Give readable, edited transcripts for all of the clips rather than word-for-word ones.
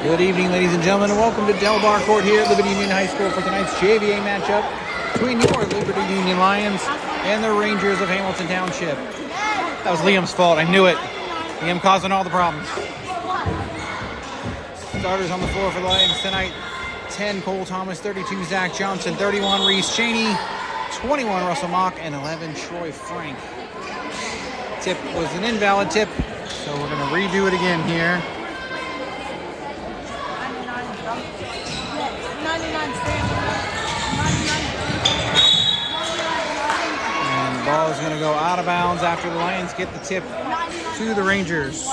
Good evening, ladies and gentlemen, and welcome to Del Bar Court here at Liberty Union High School for tonight's JVA matchup between your Liberty Union Lions and the Rangers of Hamilton Township. That was Liam's fault. I knew it. Liam causing all the problems. Starters on the floor for the Lions tonight. 10, Cole Thomas. 32, Zach Johnson. 31, Reese Cheney. 21, Russell Mock. And 11, Troy Frank. Tip was an invalid tip, so we're going to redo it again here. And the ball is going to go out of bounds after the Lions get the tip to the Rangers.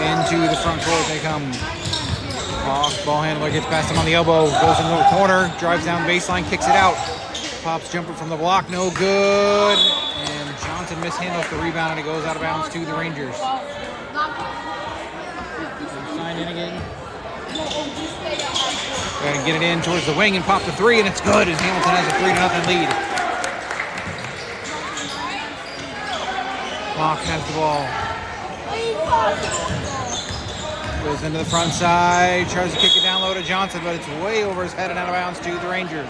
Into the front court they come. Off, ball handler gets past him on the elbow, goes into the corner, drives down the baseline, kicks it out. Pops jumper from the block, no good. And Johnson mishandles the rebound and it goes out of bounds to the Rangers. Sign in again. Got to get it in towards the wing and pop the three, and it's good. And Hamilton has a 3-0 lead. Mock has the ball. Goes into the front side, tries to kick it down low to Johnson, but it's way over his head and out of bounds to the Rangers.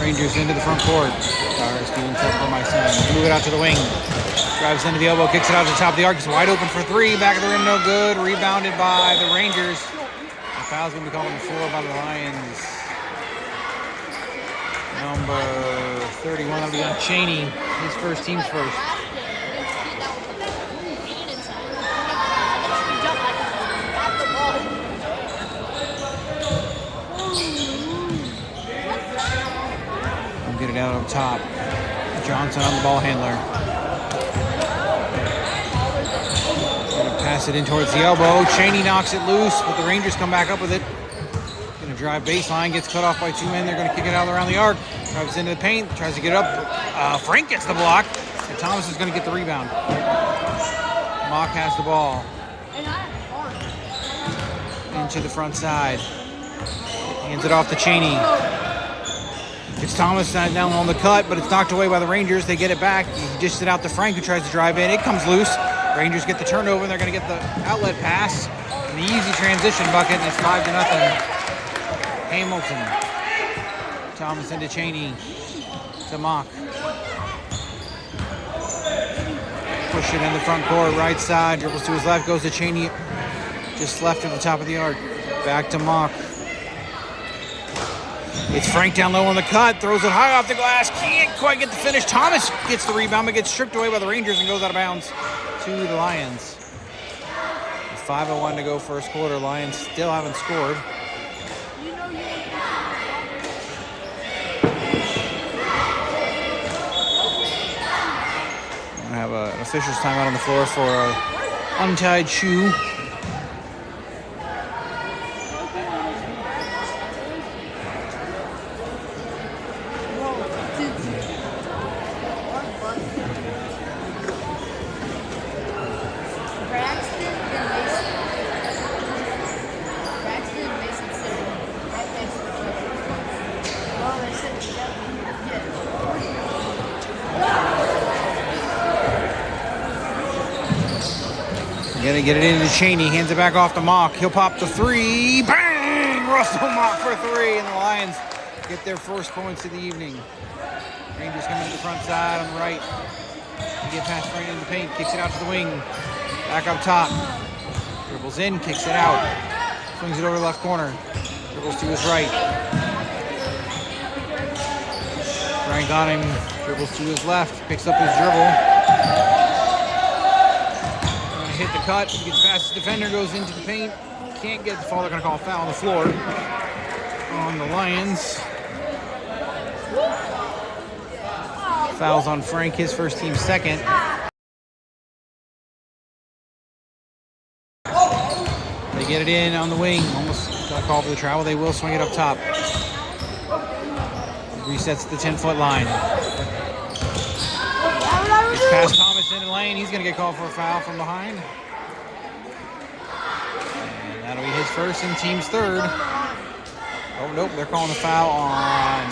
Rangers into the front court. Stars doing tough for my son. Move it out to the wing. Drives into the elbow, kicks it out to the top of the arc. It's wide open for three. Back of the rim, no good. Rebounded by the Rangers. The foul's going to be called on the floor by the Lions. Number 31, that'll be on Cheney. His first, team's first. Get it out up top. Johnson on the ball handler. Gonna pass it in towards the elbow. Cheney knocks it loose, but the Rangers come back up with it. Gonna drive baseline, gets cut off by two men. They're gonna kick it out around the arc. Drives into the paint, tries to get it up. Frank gets the block, and Thomas is gonna get the rebound. Mock has the ball. Into the front side. Hands it off to Cheney. It's Thomas down on the cut, but it's knocked away by the Rangers. They get it back. He dishes it out to Frank, who tries to drive in. It comes loose. Rangers get the turnover, and they're going to get the outlet pass. And the easy transition bucket, and it's 5-0. Hamilton. Thomas into Cheney. To Mock. Push it in the front court, right side. Dribbles to his left, goes to Cheney. Just left at the top of the arc. Back to Mock. It's Frank down low on the cut, throws it high off the glass, can't quite get the finish. Thomas gets the rebound, but gets stripped away by the Rangers and goes out of bounds to the Lions. 5:01 to go first quarter. Lions still haven't scored. We're gonna have an official's timeout on the floor for an untied shoe. Gonna get it into Cheney, hands it back off to Mock. He'll pop the three. Bang! Russell Mock for three, and the Lions get their first points of the evening. Rangers coming to the front side on the right. He gets past Frank in the paint, kicks it out to the wing. Back up top. Dribbles in, kicks it out. Swings it over the left corner. Dribbles to his right. Frank on him, dribbles to his left, picks up his dribble. Hit the cut, gets past his defender, goes into the paint. Can't get the foul. They're going to call a foul on the floor on the Lions. Fouls on Frank, his first, team second. They get it in on the wing. Almost got called for the travel. They will swing it up top. Resets the 10-foot line. It's past Thomas in lane. He's going to get called for a foul from behind. And that'll be his first and team's third. Oh, nope, they're calling a foul on,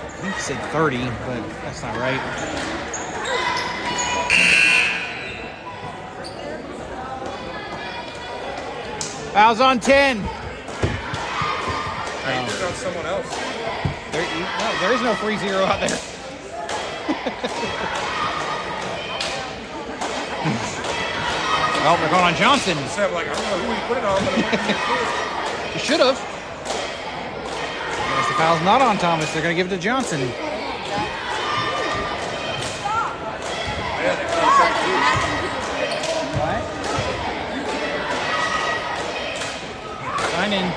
I think he said 30, but that's not right. Foul's on 10. I did it on someone else. There is no 3-0 out there. Well, they're going on Johnson. So I'm like, I don't know who he put it on, but You should have. Yes, the foul's not on Thomas. They're going to give it to Johnson. What? Sign in.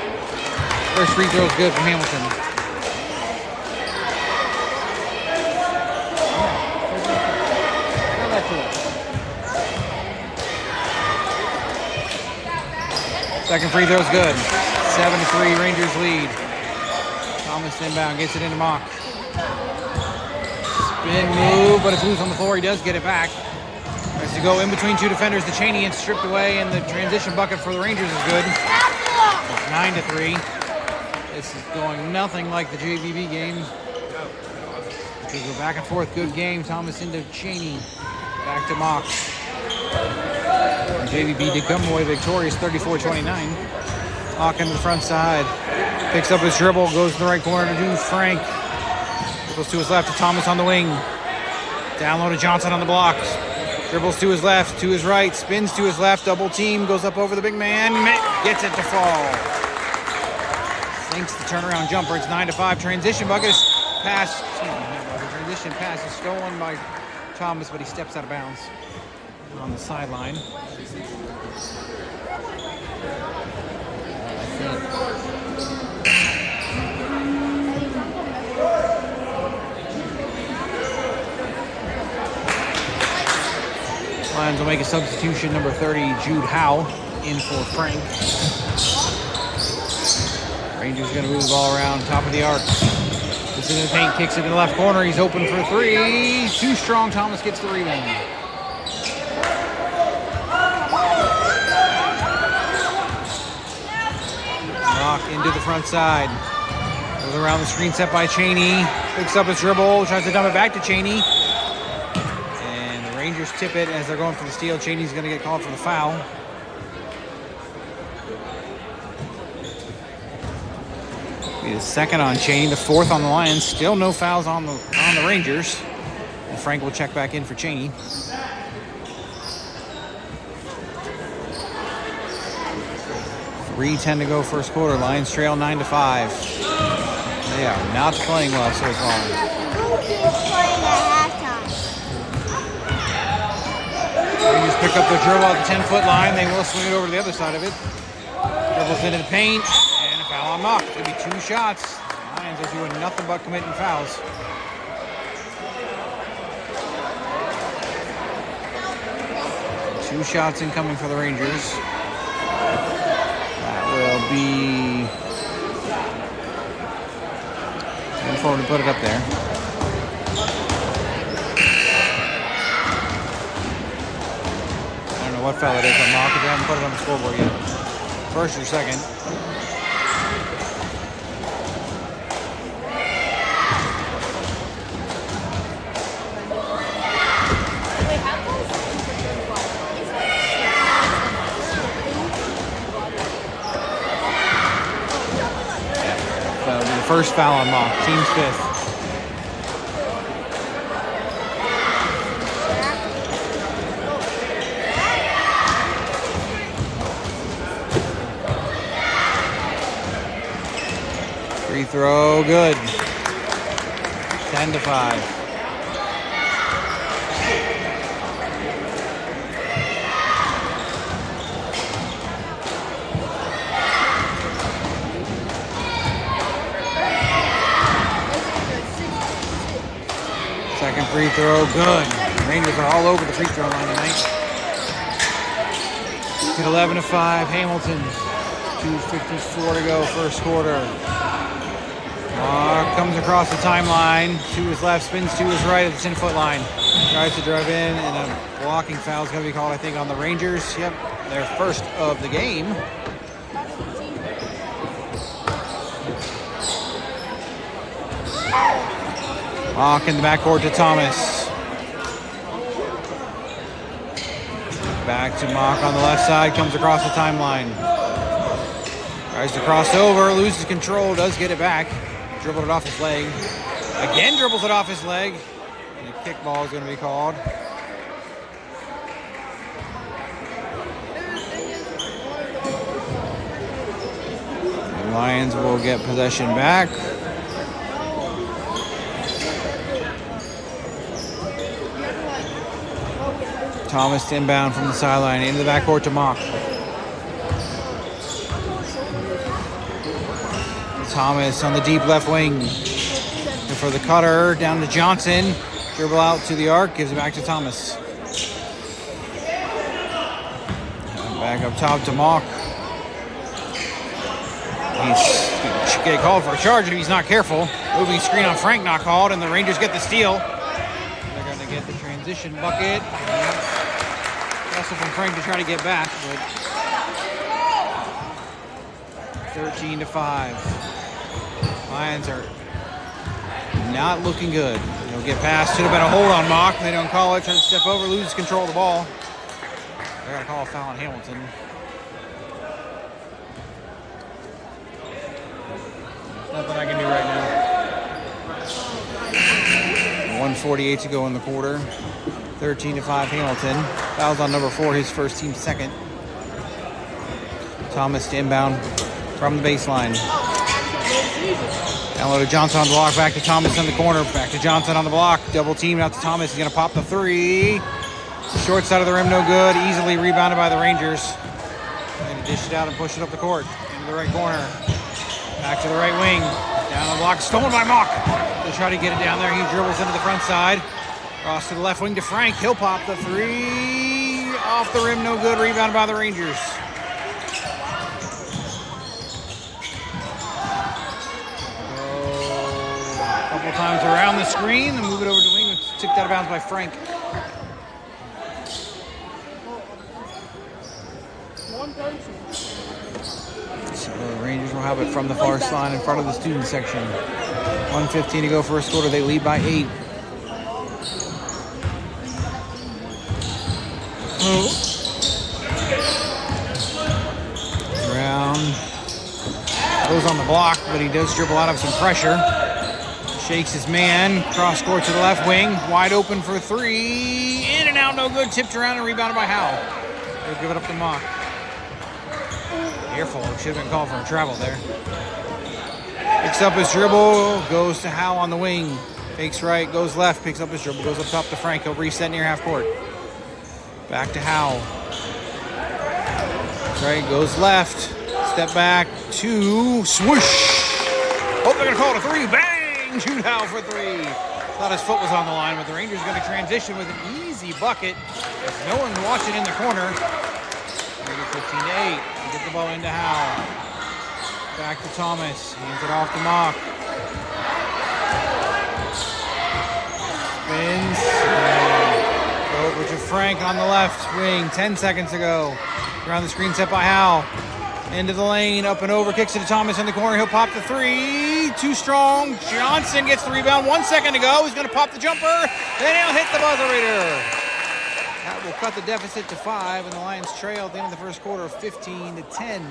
First free throw is good from Hamilton. Second free throw is good. 7-3, Rangers lead. Thomas inbound, gets it into Mock. Spin move, but it's loose on the floor. He does get it back. Tries to go in between two defenders to Cheney and stripped away, and the transition bucket for the Rangers is good. It's 9-3. This is going nothing like the JVB game. Which will go back and forth. Good game. Thomas into Cheney. Back to Mock. JVB did come away victorious, 34-29. Mock into the front side. Picks up his dribble, goes to the right corner to Frank. Dribbles to his left to Thomas on the wing. Down low to Johnson on the block. Dribbles to his left, to his right, spins to his left, double team, goes up over the big man, gets it to fall. Sinks the turnaround jumper. It's 9-5. Transition bucket is pass. The transition pass is stolen by Thomas, but he steps out of bounds on the sideline. Lions will make a substitution. Number 30, Jude Howe, in for Frank. Rangers going to move the ball around top of the arc. This is in the paint, kicks it in the left corner. He's open for three. Too strong. Thomas gets the rebound. Mock into the front side. Goes around the screen set by Cheney. Picks up his dribble. Tries to dump it back to Cheney. And the Rangers tip it as they're going for the steal. Cheney's going to get called for the foul. Be the second on Cheney, the fourth on the Lions. Still no fouls on the Rangers. And Frank will check back in for Cheney. .3:10 to go first quarter. Lions trail 9-5. They are not playing well so far. Who is playing at halftime? Rangers pick up the dribble at the 10-foot line. They will swing it over to the other side of it. Dribbles into the paint. And a foul on Mock. It's going to be two shots. Lions are doing nothing but committing fouls. Two shots incoming for the Rangers. Will be looking forward to put it up there. I don't know what foul it is on Mock, because they haven't put it on the scoreboard yet. First or second. First foul on Mock, team's fifth. Free throw, good. 10-5. Second free throw, good. Rangers are all over the free throw line tonight. At 11-5, Hamilton. 2:54 to go, first quarter. Comes across the timeline. To his left, spins to his right at the 10-foot line. Tries to drive in, and a blocking foul is going to be called, I think, on the Rangers. Yep, their first of the game. Mock in the backcourt to Thomas. Back to Mock on the left side, comes across the timeline. Tries to cross over, loses control, does get it back. Dribbled it off his leg. Again dribbles it off his leg. And a kickball is going to be called. The Lions will get possession back. Thomas inbound from the sideline into the backcourt to Mock. Thomas on the deep left wing. And for the cutter, down to Johnson. Dribble out to the arc, gives it back to Thomas. And back up top to Mock. He's get called for a charge if he's not careful. Moving screen on Frank, not called, and the Rangers get the steal. They're going to get the transition bucket. Also from Frank to try to get back, but 13-5. Lions are not looking good. They'll get past. Should have been a hold on Mock. They don't call it. Try to step over, loses control of the ball. They're going to call a foul on Hamilton. Nothing I can do right now. 1:48 to go in the quarter. 13-5 Hamilton. Fouls on number 4, his first, team second. Thomas to inbound from the baseline. Down low to Johnson on the block, back to Thomas in the corner. Back to Johnson on the block. Double team out to Thomas. He's going to pop the three. Short side of the rim, no good. Easily rebounded by the Rangers. Going to dish it out and push it up the court. Into the right corner. Back to the right wing. Down the block. Stolen by Mock. They try to get it down there. He dribbles into the front side. Cross to the left wing to Frank. He'll pop the three. Off the rim, no good. Rebounded by the Rangers. A couple times around the screen. Then move it over to wing. It's tipped out of bounds by Frank. So the Rangers will have it from the far side in front of the student section. 1:15 to go first quarter. They lead by 8. Brown goes on the block, but he does dribble out of some pressure. Shakes his man. Cross court to the left wing. Wide open for three. In and out, no good. Tipped around and rebounded by Howe. They'll give it up to Mock. Careful. Should have been called for a travel there. Picks up his dribble. Goes to Howe on the wing. Fakes right. Goes left. Picks up his dribble. Goes up top to Frank. He'll reset near half court. Back to Howe. Right, goes left. Step back. 2. Swoosh. Hope they're going to call it a 3. Bang! Shoot Howe for 3. Thought his foot was on the line, but the Rangers are going to transition with an easy bucket. As no one's watching in the corner. Maybe 15-8. Get the ball into Howe. Back to Thomas. Hands it off to Mock. Spins. Over to Frank on the left wing. 10 seconds to go. Around the screen set by Howe. Into the lane. Up and over. Kicks it to Thomas in the corner. He'll pop the three. Too strong. Johnson gets the rebound. 1 second to go. He's going to pop the jumper. Then he'll hit the buzzer beater. That will cut the deficit to 5. And the Lions trail at the end of the first quarter 15-10.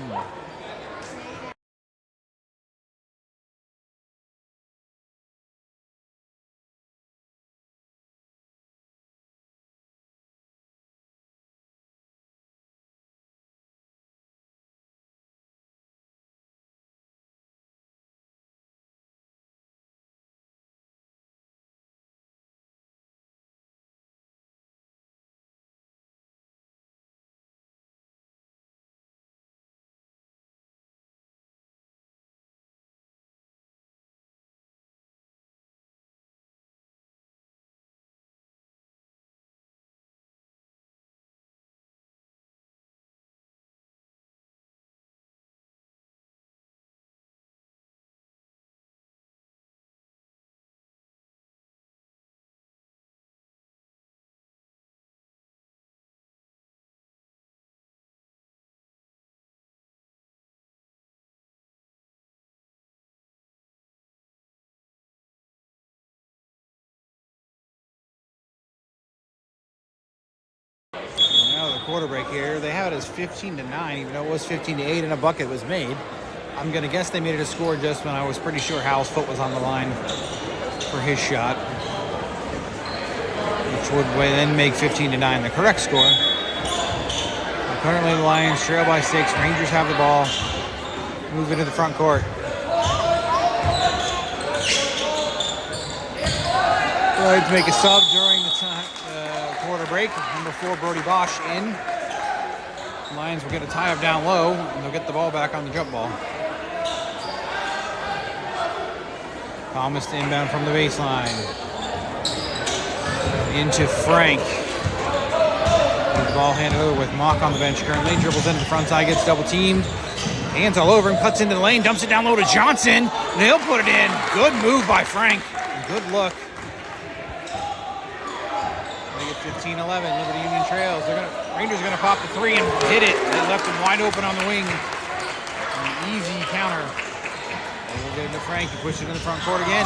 quarter break here. They have it as 15-9, even though it was 15-8 and a bucket was made. I'm going to guess they made it a score adjustment. I was pretty sure Hal's foot was on the line for his shot, which would then make 15-9 the correct score. But currently the Lions trail by 6. Rangers have the ball. Move into the front court. Lions make a sub during the quarter break. Number 4, Brody Bosch in. Lions will get a tie-up down low, and they'll get the ball back on the jump ball. Thomas to inbound from the baseline. Into Frank. The ball handed over with Mock on the bench currently. Dribbles into the front side, gets double teamed. Hands all over him, cuts into the lane, dumps it down low to Johnson. And he'll put it in. Good move by Frank. Good look. They get 15-11. Liberty Union trails. Rangers are going to pop the 3 and hit it. They left him wide open on the wing. An easy counter. We'll get into Frank. He pushes it in the front court again.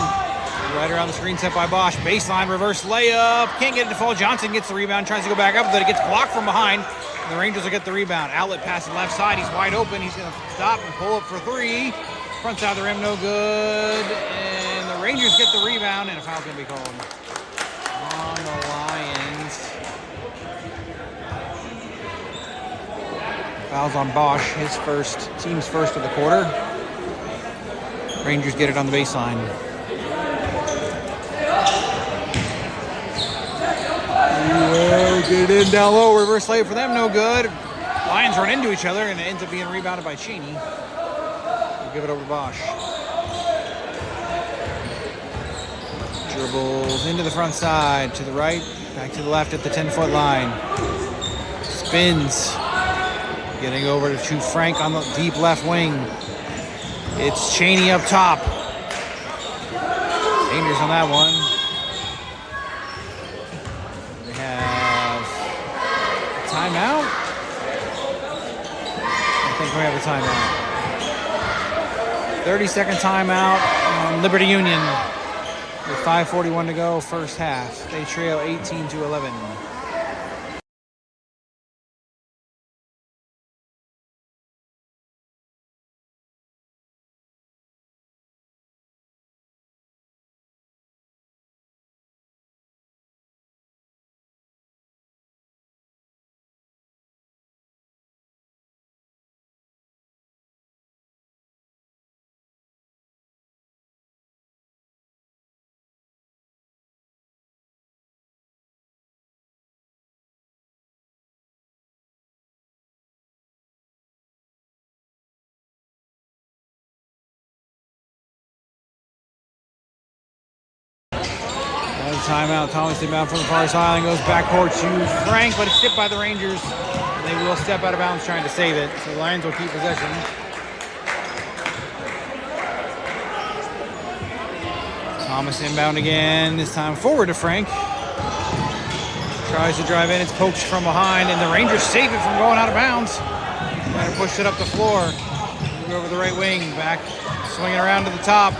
Right around the screen set by Bosch. Baseline reverse layup. Can't get it to fall. Johnson gets the rebound. Tries to go back up, but it gets blocked from behind. And the Rangers will get the rebound. Outlet pass to the left side. He's wide open. He's going to stop and pull up for 3. Front side of the rim, no good. And the Rangers get the rebound, and a foul's going to be called on the Lions. Foul's on Bosch. His team's first of the quarter. Rangers get it on the baseline. Get it in down low. Reverse layup for them. No good. Lions run into each other, and it ends up being rebounded by Cheney. We'll give it over to Bosch. Dribbles into the front side. To the right. Back to the left at the 10-foot line. Spins. Getting over to Frank on the deep left wing. It's Cheney up top. Dangerous on that one. We have a timeout. I think we have a timeout. 30-second timeout on Liberty Union. With 5:41 to go, first half. They trail 18-11. Timeout. Thomas inbound from the far side and goes backcourt to Frank, but it's tipped by the Rangers. They will step out of bounds trying to save it. So the Lions will keep possession. Thomas inbound again. This time forward to Frank. Tries to drive in. It's poked from behind, and the Rangers save it from going out of bounds. Trying to push it up the floor. Move over the right wing. Back, swinging around to the top.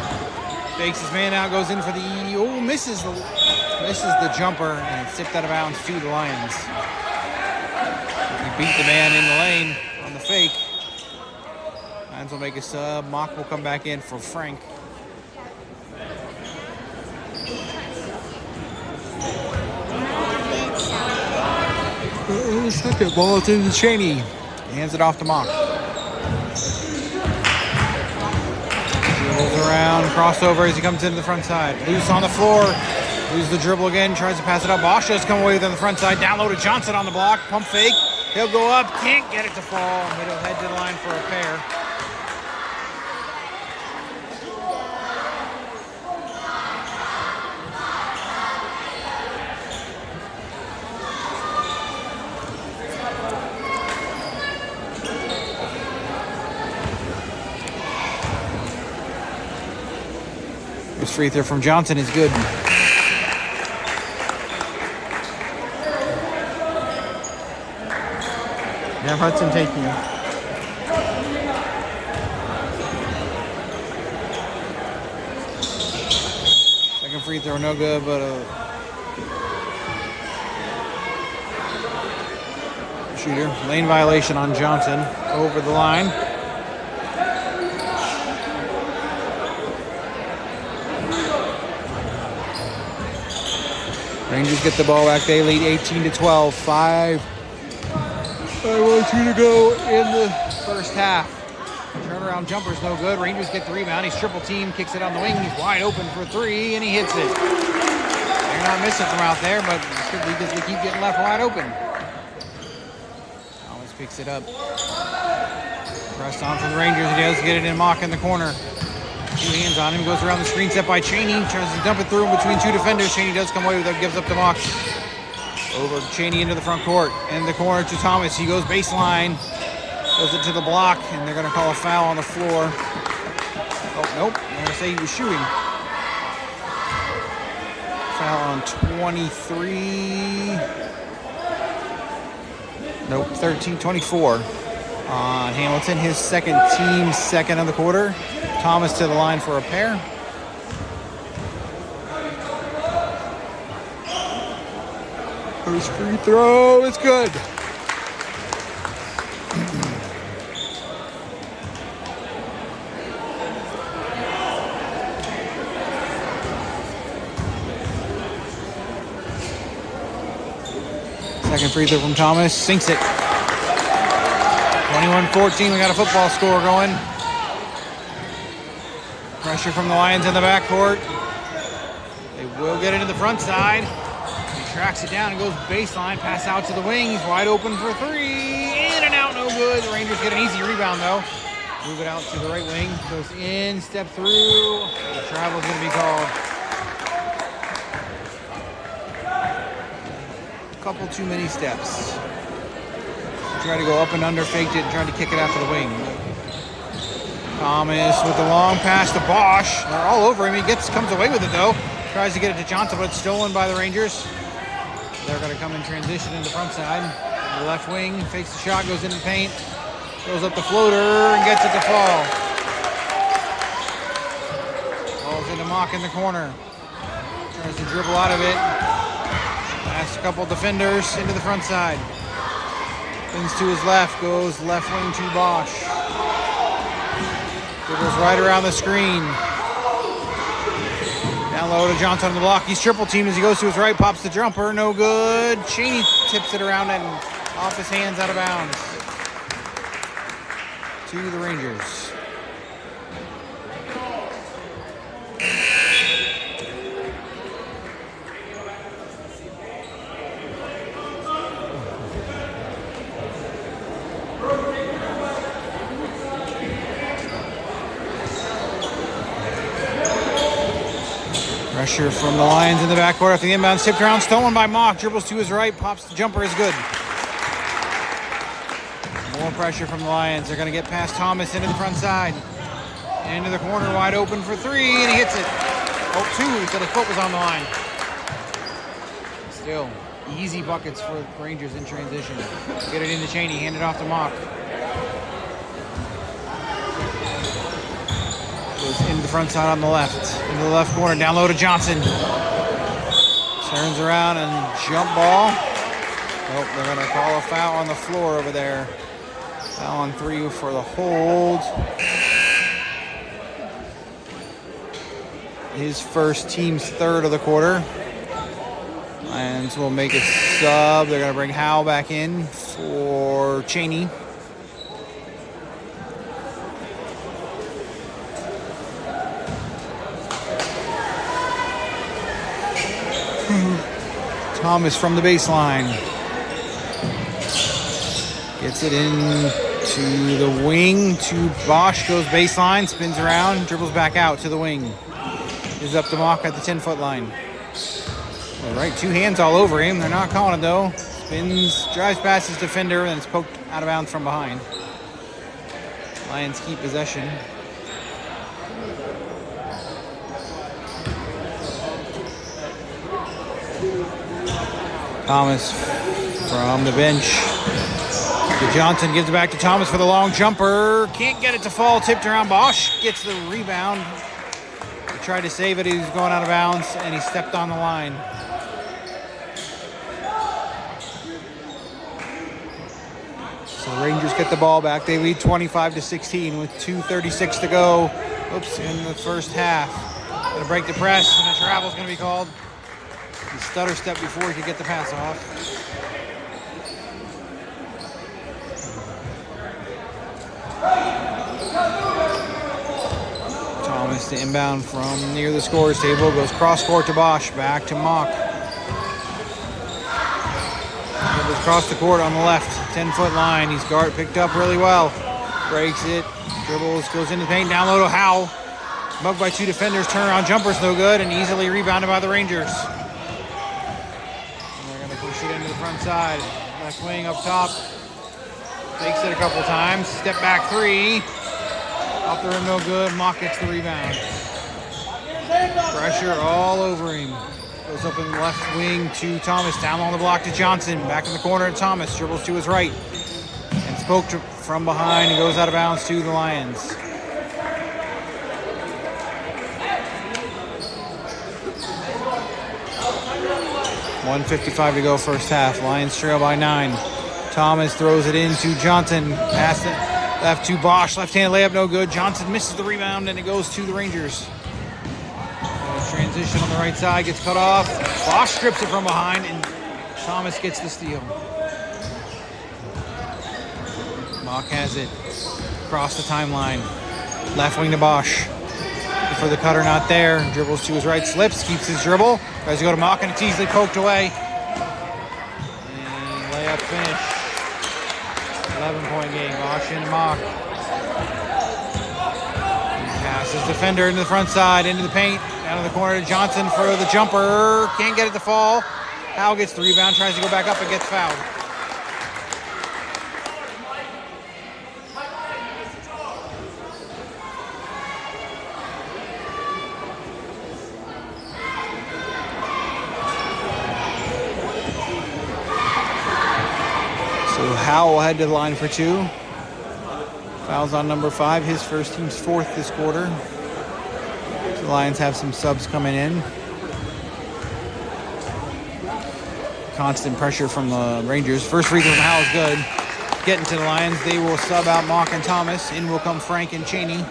Fakes his man out, goes in for the misses the jumper, and it's tipped out of bounds to the Lions. He beat the man in the lane on the fake. Lions will make a sub. Mock will come back in for Frank. Second ball to Cheney. Hands it off to Mock. Rolls around, crossover as he comes into the front side. Loose on the floor. Loses the dribble again, tries to pass it up. Bosch does come away with it on the front side. Down low to Johnson on the block. Pump fake. He'll go up. Can't get it to fall. Middle head to the line for a pair. This free throw from Johnson is good. Jeff Hudson taking it. Second free throw, no good, but shooter. Lane violation on Johnson over the line. Rangers get the ball back. They lead 18-12. 5-1-2 to go in the first half. Turnaround jumper's no good. Rangers get the rebound. He's triple team, kicks it on the wing. He's wide open for three, and he hits it. They're not missing from out there, but it's good because they keep getting left wide open. Thomas picks it up. Pressed on from the Rangers. He does get it in Mock in the corner. Two hands on him. Goes around the screen set by Cheney. Tries to dump it through him between two defenders. Cheney does come away with it. Gives up to Mock. Over Cheney into the front court. In the corner to Thomas. He goes baseline. Goes it to the block. And they're going to call a foul on the floor. Oh, nope. They're going to say he was shooting. Foul on 23. Nope, 13-24. On Hamilton, his second of the quarter. Thomas to the line for a pair. First free throw is good. Second free throw from Thomas, sinks it. 21-14, we got a football score going. Pressure from the Lions in the backcourt. They will get it to the front side. He tracks it down and goes baseline, pass out to the wing. He's wide open for three. In and out, no good. The Rangers get an easy rebound though. Move it out to the right wing. Goes in, step through. The travel's gonna be called. Couple too many steps. Tried to go up and under, faked it, and tried to kick it out to the wing. Thomas with the long pass to Bosch. They're all over him. He comes away with it though. Tries to get it to Johnson, but it's stolen by the Rangers. They're going to come in transition in the front side. The left wing fakes the shot, goes in the paint, goes up the floater, and gets it to fall. Falls into Mock in the corner. Tries to dribble out of it. Pass a couple defenders into the front side. Spins to his left, goes left wing to Bosch. Dribbles right around the screen. Down low to Johnson on the block. He's triple teamed as he goes to his right, pops the jumper, no good. Cheney tips it around and off his hands, out of bounds. To the Rangers. Pressure from the Lions in the backcourt after the inbound. Tipped around, stolen by Mock. Dribbles to his right, pops the jumper, is good. More pressure from the Lions. They're going to get past Thomas into the front side. Into the corner, wide open for three, and he hits it. Oh, two, so the foot was on the line. Still, easy buckets for the Rangers in transition. Get it into Cheney, hand it off to Mock. Goes into the front side on the left. Into the left corner, down low to Johnson. Turns around and jump ball. Oh, they're going to call a foul on the floor over there. Foul on three for the hold. His first, team's third of the quarter. Lions will make a sub. They're going to bring Howe back in for Cheney. Thomas from the baseline. Gets it in to the wing to Bosch. Goes baseline, spins around, dribbles back out to the wing. Is up to Mock at the 10-foot line. All right, two hands all over him. They're not calling it though. Spins, drives past his defender, and it's poked out of bounds from behind. Lions keep possession. Thomas from the bench. Johnson gives it back to Thomas for the long jumper. Can't get it to fall. Tipped around. Bosch gets the rebound. He tried to save it. He was going out of bounds, and he stepped on the line. So the Rangers get the ball back. They lead 25-16 with 2:36 to go. Oops, in the first half. Gonna break the press, and a travel's gonna be called. He stutter stepped before he could get the pass off. Thomas to inbound from near the scorer's table. Goes cross court to Bosch. Back to Mock. Goes across the court on the left. 10-foot line. He's picked up really well. Breaks it. Dribbles. Goes into the paint. Down low to Howe. Mugged by two defenders. Turnaround jumper's no good. And easily rebounded by the Rangers. And they're going to push it into the front side. Left wing up top. Takes it a couple times. Step back three. Off the rim, no good. Mock gets the rebound. Pressure all over him. Goes up in the left wing to Thomas. Down on the block to Johnson. Back in the corner to Thomas. Dribbles to his right. And poked from behind and goes out of bounds to the Lions. $1:55 to go first half. Lions trail by 9. Thomas throws it into Johnson. Pass it left to Bosch. Left-hand layup, no good. Johnson misses the rebound, and it goes to the Rangers. Transition on the right side, gets cut off. Bosch strips it from behind, and Thomas gets the steal. Mock has it across the timeline. Left wing to Bosch. For the cutter, not there. Dribbles to his right, slips, keeps his dribble. Tries to go to Mock, and it's easily poked away. And layup finish. 11-point game. Bosch into Mock. Passes defender into the front side, into the paint. Down in the corner to Johnson for the jumper. Can't get it to fall. Howe gets the rebound, tries to go back up and gets fouled. So Howe will head to the line for 2. Fouls on number 5, his first team's 4th this quarter. The Lions have some subs coming in. Constant pressure from the Rangers. First free throw from Howe is good. Getting to the Lions, they will sub out Mock and Thomas. In will come Frank and Cheney.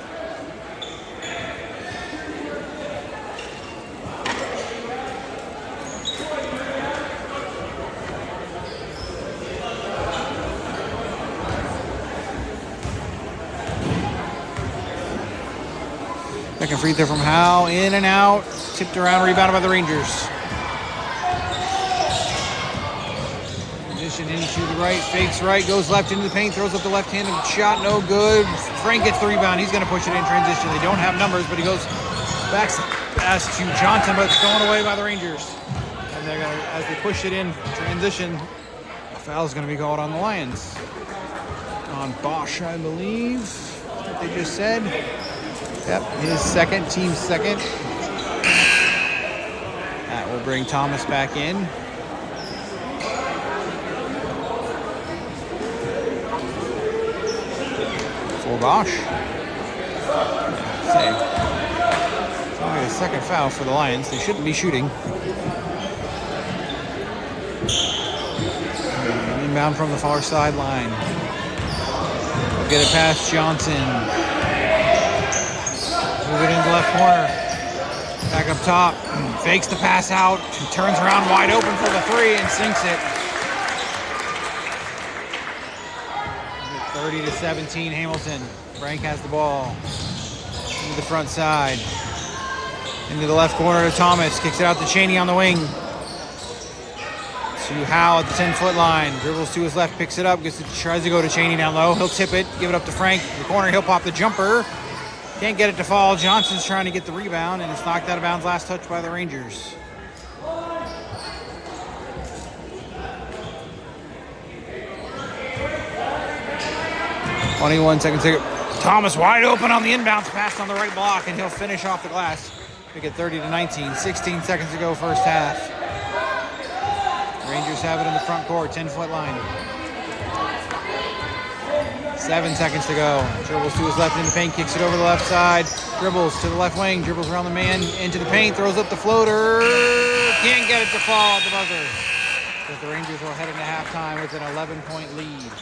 Second free throw from Howe, in and out, tipped around, rebounded by the Rangers. Transition into the right, fakes right, goes left into the paint, throws up the left-handed shot, no good. Frank gets the rebound, he's going to push it in transition. They don't have numbers, but he goes back pass to Johnson, but it's thrown away by the Rangers. And they're going to, as they push it in transition, a foul is going to be called on the Lions. On Bosch, I believe, that's what they just said. Yep, his second, team's second. That will bring Thomas back in. For Bosch. Same. It's only the second foul for the Lions. They shouldn't be shooting. Inbound from the far sideline. We'll get it past Johnson. Move it into left corner. Back up top. Fakes the pass out. Turns around wide open for the 3 and sinks it. 30-17 Hamilton. Frank has the ball. Into the front side. Into the left corner to Thomas. Kicks it out to Cheney on the wing. To Howe at the 10-foot line. Dribbles to his left. Picks it up. Tries to go to Cheney down low. He'll tip it. Give it up to Frank. In the corner. He'll pop the jumper. Can't get it to fall. Johnson's trying to get the rebound, and it's knocked out of bounds. Last touch by the Rangers. "21 seconds to go. Thomas wide open on the inbounds pass on the right block, and he'll finish off the glass. Make it 30-19. 16 seconds to go first half. Rangers have it in the front court, 10-foot line. 7 seconds to go. Dribbles to his left in the paint, kicks it over the left side. Dribbles to the left wing, dribbles around the man, into the paint, throws up the floater. Can't get it to fall at the buzzer. But the Rangers will head into halftime with an 11-point lead.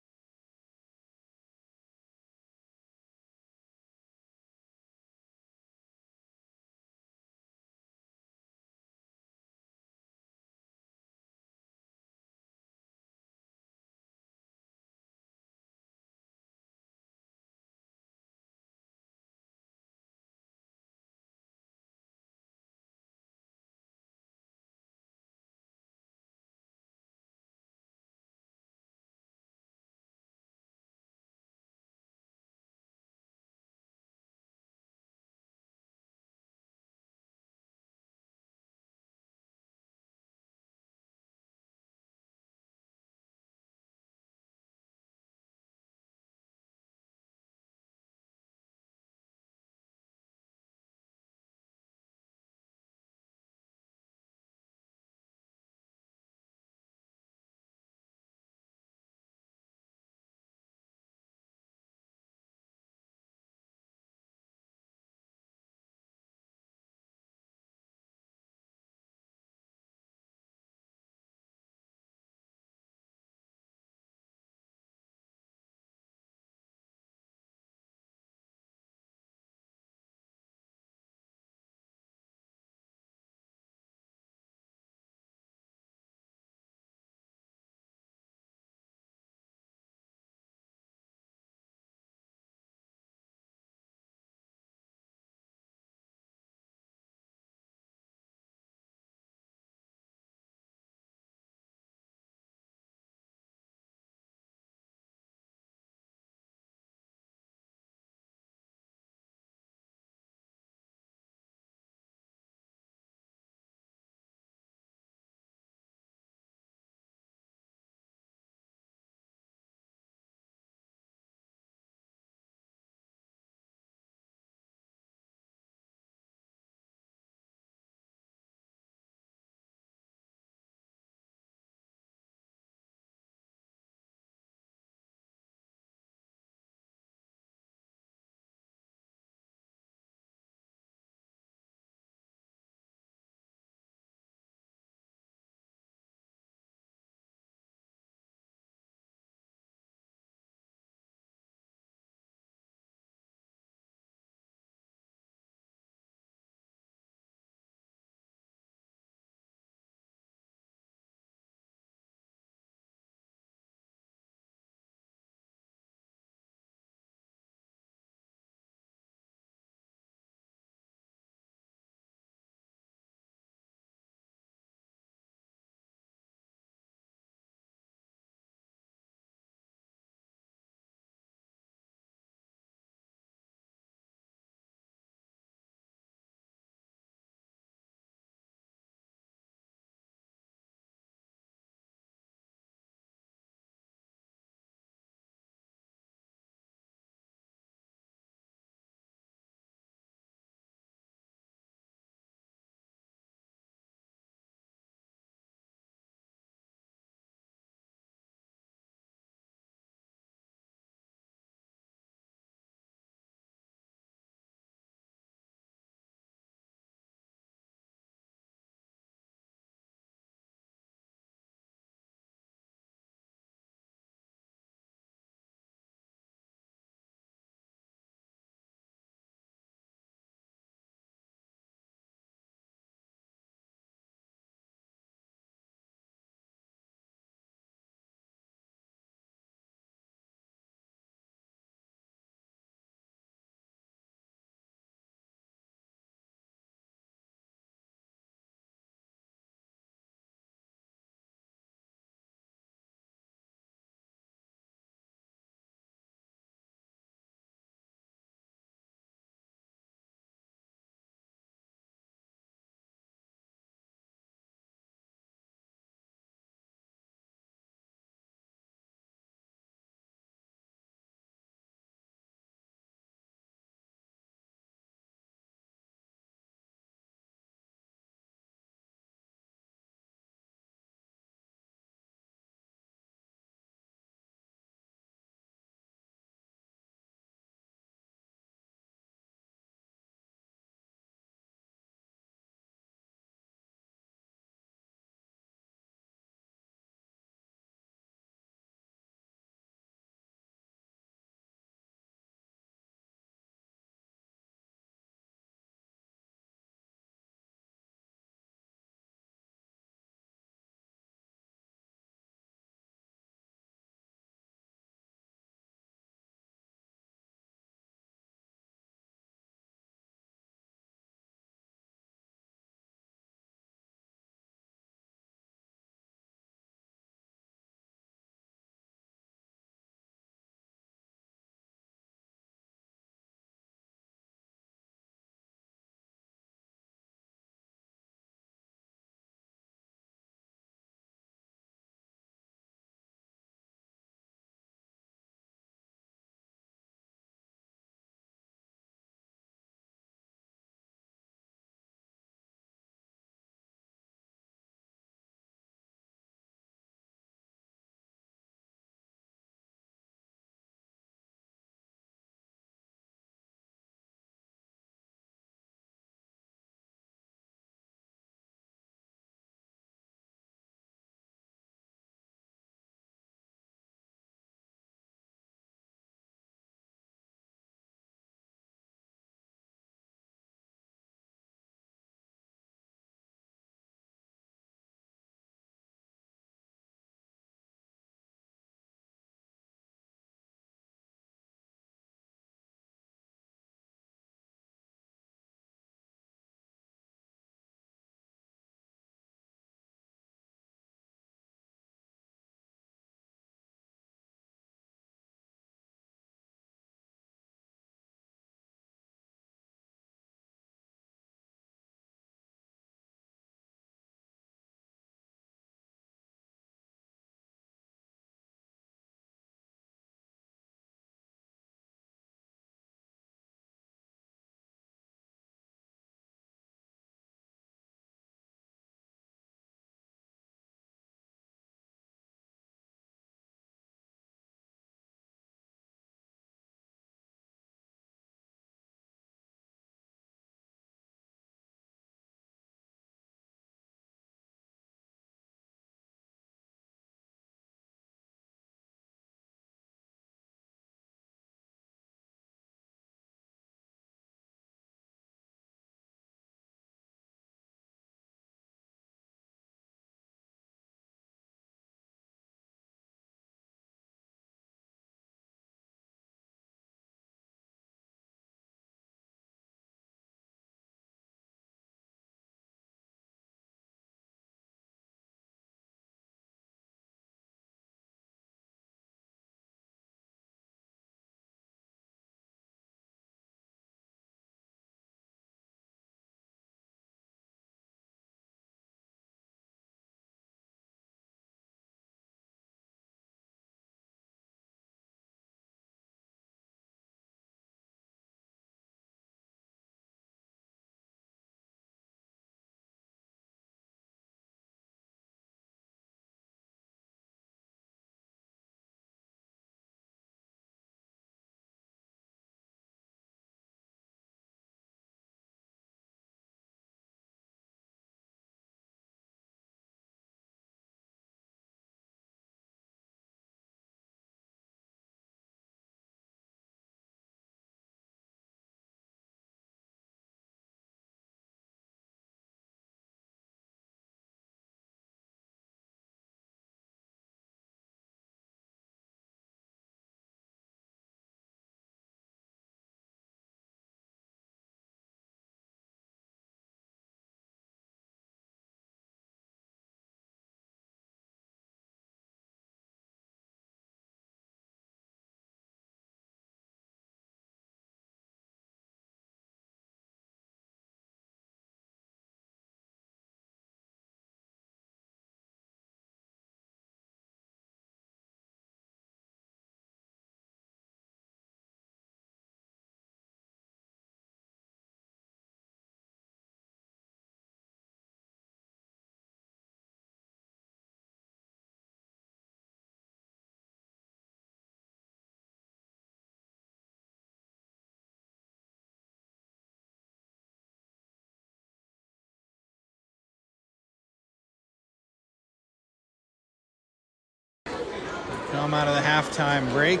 come out of the halftime break.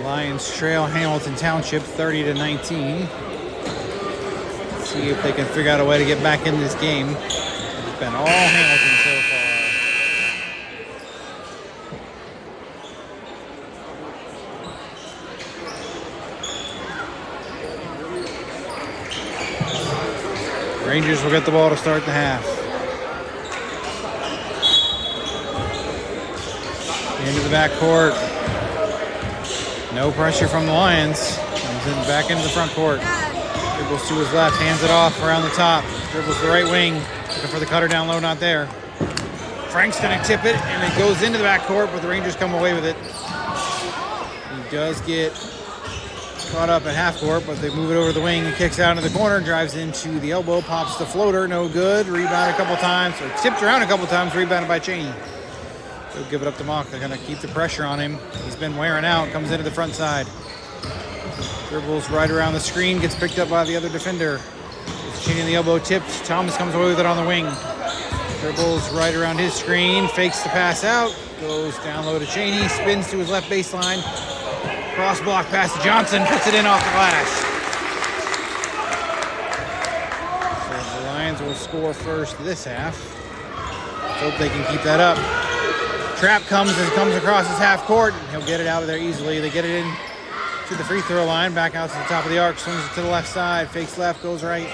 Lions trail Hamilton Township 30-19. See if they can figure out a way to get back in this game. It's been all Hamilton so far. Rangers will get the ball to start the half. Into the backcourt. No pressure from the Lions. Comes in back into the front court. Dribbles to his left, hands it off around the top. Dribbles to the right wing. Looking for the cutter down low, not there. Frank's going to tip it, and it goes into the backcourt, but the Rangers come away with it. He does get caught up at half court, but they move it over the wing and kicks out into the corner, drives into the elbow, pops the floater, no good. Rebound a couple times, or tipped around a couple times, rebounded by Cheney. They'll give it up to Mock. They're going to keep the pressure on him. He's been wearing out, comes into the front side. Dribbles right around the screen, gets picked up by the other defender. Cheney in the elbow, tipped. Thomas comes away with it on the wing. Dribbles right around his screen, fakes the pass out, goes down low to Cheney, spins to his left baseline. Cross block pass to Johnson, puts it in off the glass. So the Lions will score first this half. Hope they can keep that up. Trap comes as it comes across his half court. He'll get it out of there easily. They get it in to the free throw line, back out to the top of the arc, swings it to the left side, fakes left, goes right.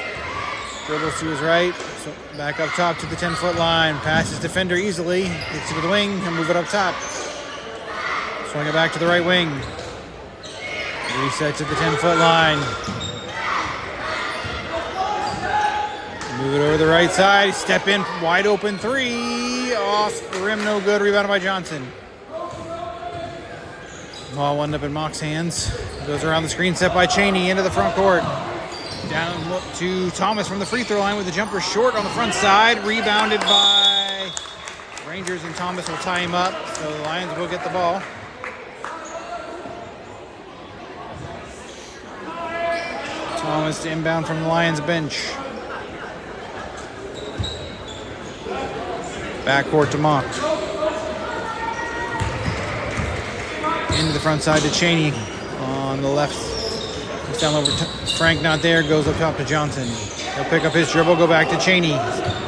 Dribbles to his right, so back up top to the 10-foot line, passes defender easily, gets it to the wing, and move it up top. Swing it back to the right wing. Reset to the 10-foot line. Move it over the right side, step in, wide open three, off the rim, no good, rebounded by Johnson. Ball wound up in Mock's hands. Goes around the screen, set by Cheney into the front court. Down look to Thomas from the free throw line with the jumper short on the front side. Rebounded by Rangers, and Thomas will tie him up. So the Lions will get the ball. Thomas to inbound from the Lions bench. Backcourt to Mock. Into the front side to Cheney on the left. He's down over Frank, not there, goes up top to Johnson. He'll pick up his dribble, go back to Cheney.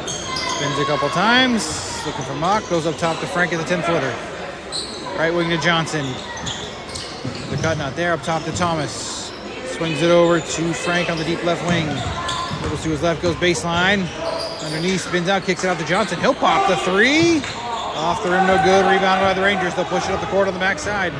Spins a couple times, looking for Mock, goes up top to Frank at the 10-footer. Right wing to Johnson. The cut not there, up top to Thomas. Swings it over to Frank on the deep left wing. Dribbles to his left, goes baseline. Underneath, spins out, kicks it out to Johnson. He'll pop the three. Off the rim, no good. Rebounded by the Rangers. They'll push it up the court on the backside.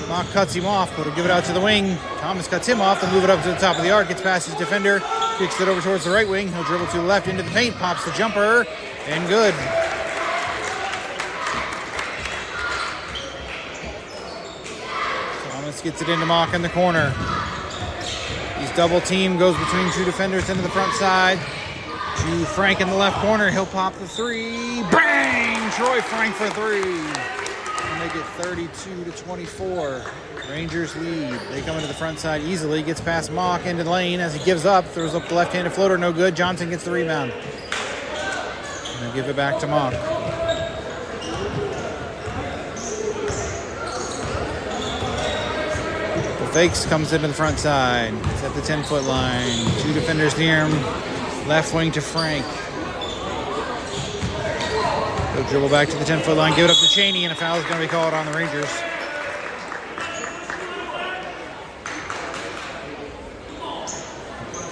Mock cuts him off, but he'll give it out to the wing. Thomas cuts him off and move it up to the top of the arc. Gets past his defender. Kicks it over towards the right wing. He'll dribble to the left into the paint. Pops the jumper. And good. Thomas gets it into Mock in the corner. He's double teamed. Goes between two defenders into the front side. To Frank in the left corner. He'll pop the three. Bang! Troy Frank for three. And they get 32-24. Rangers lead. They come into the front side easily. Gets past Mock into the lane as he gives up. Throws up the left-handed floater. No good. Johnson gets the rebound. And they'll give it back to Mock. The fakes comes into the front side. It's at the 10-foot line. Two defenders near him. Left wing to Frank. He'll dribble back to the 10-foot line, give it up to Cheney, and a foul is going to be called on the Rangers.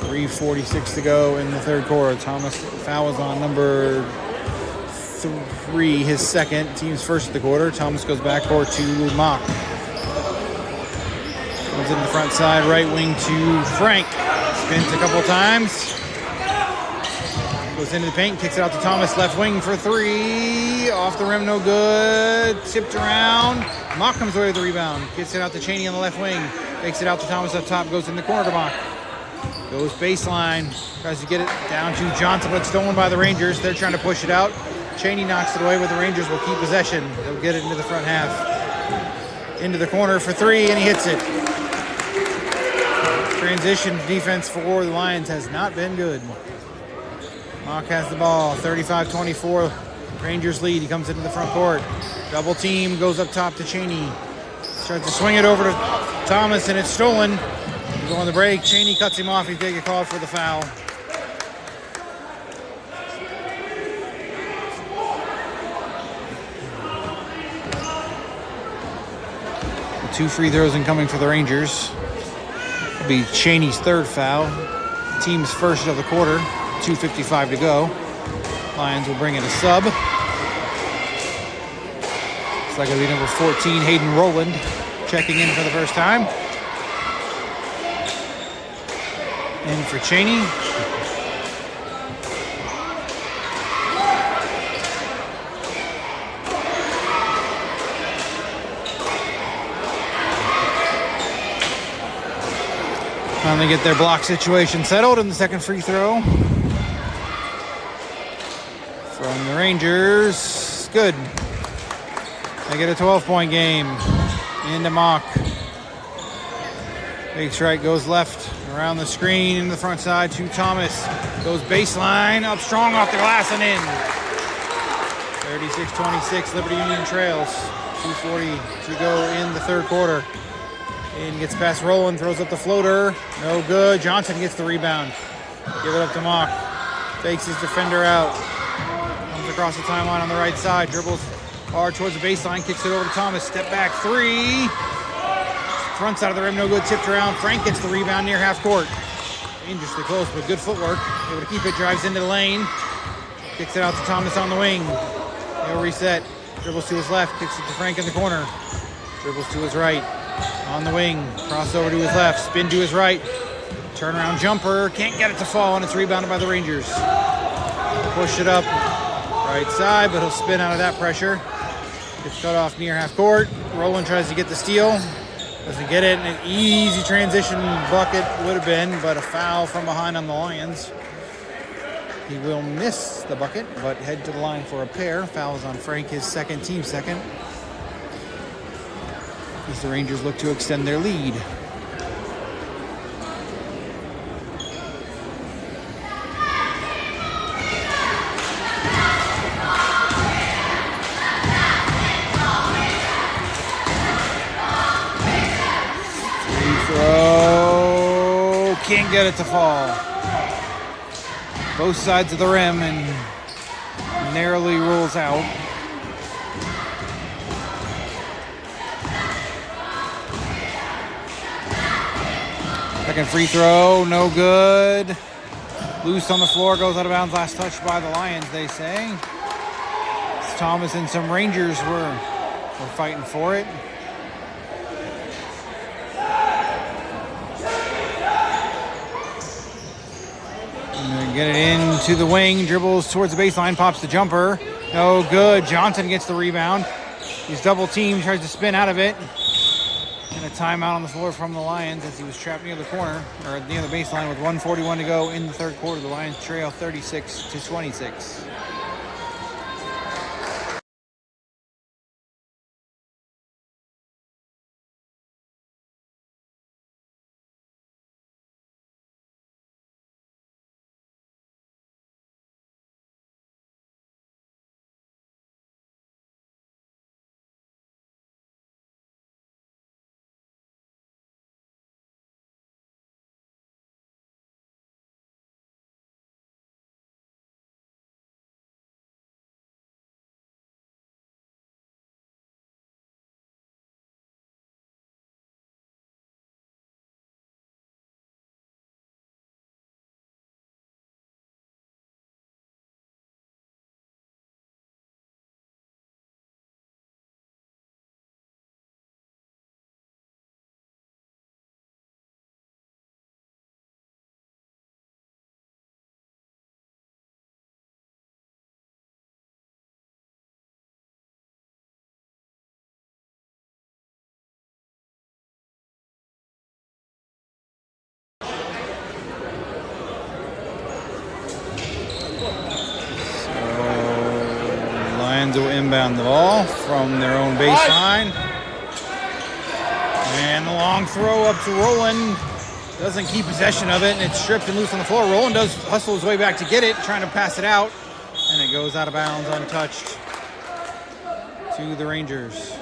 .346 to go in the third quarter. Thomas foul is on number 3, his second, team's first of the quarter. Thomas goes backcourt to Mock. Comes in the front side, right wing to Frank. Spins a couple times. Goes into the paint, kicks it out to Thomas, left wing for three. Off the rim, no good. Tipped around. Mock comes away with the rebound. Gets it out to Cheney on the left wing. Takes it out to Thomas up top, goes in the corner to Mock. Goes baseline, tries to get it down to Johnson, but stolen by the Rangers. They're trying to push it out. Cheney knocks it away, but the Rangers will keep possession. They'll get it into the front half. Into the corner for three, and he hits it. Transition defense for the Lions has not been good. Mock has the ball, 35-24. Rangers lead. He comes into the front court. Double team goes up top to Cheney. Tries to swing it over to Thomas, and it's stolen. He's on the break. Cheney cuts him off. He's going to get called for the foul. Two free throws incoming for the Rangers. It'll be Cheney's third foul. Team's first of the quarter. 2:55 to go. Lions will bring in a sub. Looks like it'll be number 14, Hayden Rowland, checking in for the first time. In for Cheney. Finally get their block situation settled in the second free throw. From the Rangers. Good. They get a 12-point game. Into Mock. Fakes right, goes left. Around the screen, in the front side to Thomas. Goes baseline, up strong off the glass and in. 36-26, Liberty Union trails. 2:40 to go in the third quarter. In gets past Rowland, throws up the floater. No good. Johnson gets the rebound. Give it up to Mock. Fakes his defender out. Comes across the timeline on the right side. Dribbles hard towards the baseline. Kicks it over to Thomas. Step back three. Front side of the rim, no good. Tipped around. Frank gets the rebound near half court. Dangerously close, but good footwork. Able to keep it. Drives into the lane. Kicks it out to Thomas on the wing. He'll reset. Dribbles to his left. Kicks it to Frank in the corner. Dribbles to his right. On the wing, crossover to his left, spin to his right, turnaround jumper, can't get it to fall, and it's rebounded by the Rangers. Push it up, right side, but he'll spin out of that pressure. Gets cut off near half court. Rowland tries to get the steal, doesn't get it, and an easy transition bucket would have been, but a foul from behind on the Lions. He will miss the bucket, but head to the line for a pair. Fouls on Frank, his second, team second. As the Rangers look to extend their lead. Free throw. Can't get it to fall. Both sides of the rim and narrowly rolls out. Second free throw, no good. Loose on the floor, goes out of bounds. Last touch by the Lions, they say. It's Thomas and some Rangers were fighting for it. And get it into the wing, dribbles towards the baseline, pops the jumper. No good. Johnson gets the rebound. He's double teamed, tries to spin out of it. And a timeout on the floor from the Lions as he was trapped near the corner, or near the baseline with 1:41 to go in the third quarter. The Lions trail 36-26. Lions will inbound the ball from their own baseline. And the long throw up to Rowland. Doesn't keep possession of it, and it's stripped and loose on the floor. Rowland does hustle his way back to get it, trying to pass it out. And it goes out of bounds untouched to to the Rangers.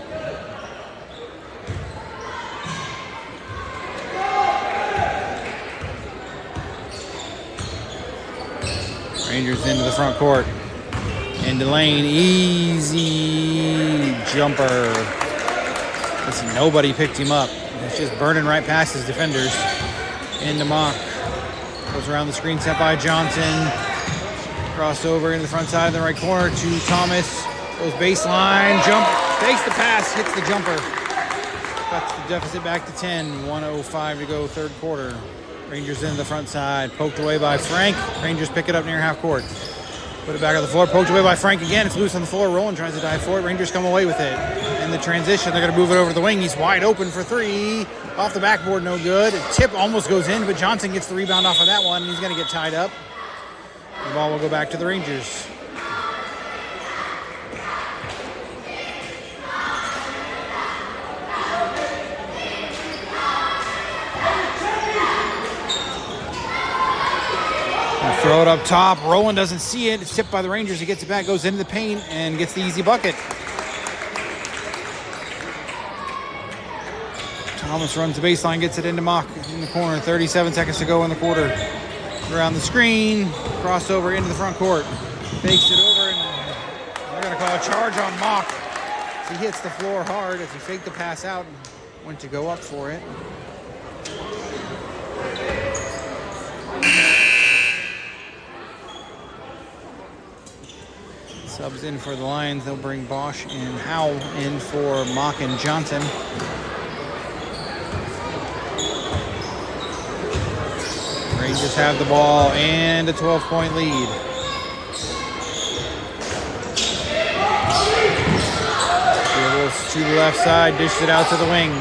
Rangers into the front court. Into lane, easy jumper. Listen, nobody picked him up. It's just burning right past his defenders. Into Mock. Goes around the screen, set by Johnson. Crossed over into the front side of the right corner to Thomas. Goes baseline, jump, fakes the pass, hits the jumper. Cuts the deficit back to 10. 1:05 to go, third quarter. Rangers in the front side, poked away by Frank. Rangers pick it up near half court. Put it back on the floor, poked away by Frank again. It's loose on the floor. Rowland tries to dive for it. Rangers come away with it. In the transition, they're going to move it over to the wing. He's wide open for three. Off the backboard, no good. Tip almost goes in, but Johnson gets the rebound off of that one. He's going to get tied up. The ball will go back to the Rangers. Throw it up top. Rowland doesn't see it. It's tipped by the Rangers. He gets it back, goes into the paint, and gets the easy bucket. Thomas runs the baseline, gets it into Mock in the corner. 37 seconds to go in the quarter. Around the screen, crossover into the front court. Fakes it over, and they're going to call a charge on Mock. He hits the floor hard as he faked the pass out and went to go up for it. Subs in for the Lions. They'll bring Bosch and Howell in for Mock and Johnson. Rangers have the ball and a 12-point lead. Dribbles to the left side, dishes it out to the wing.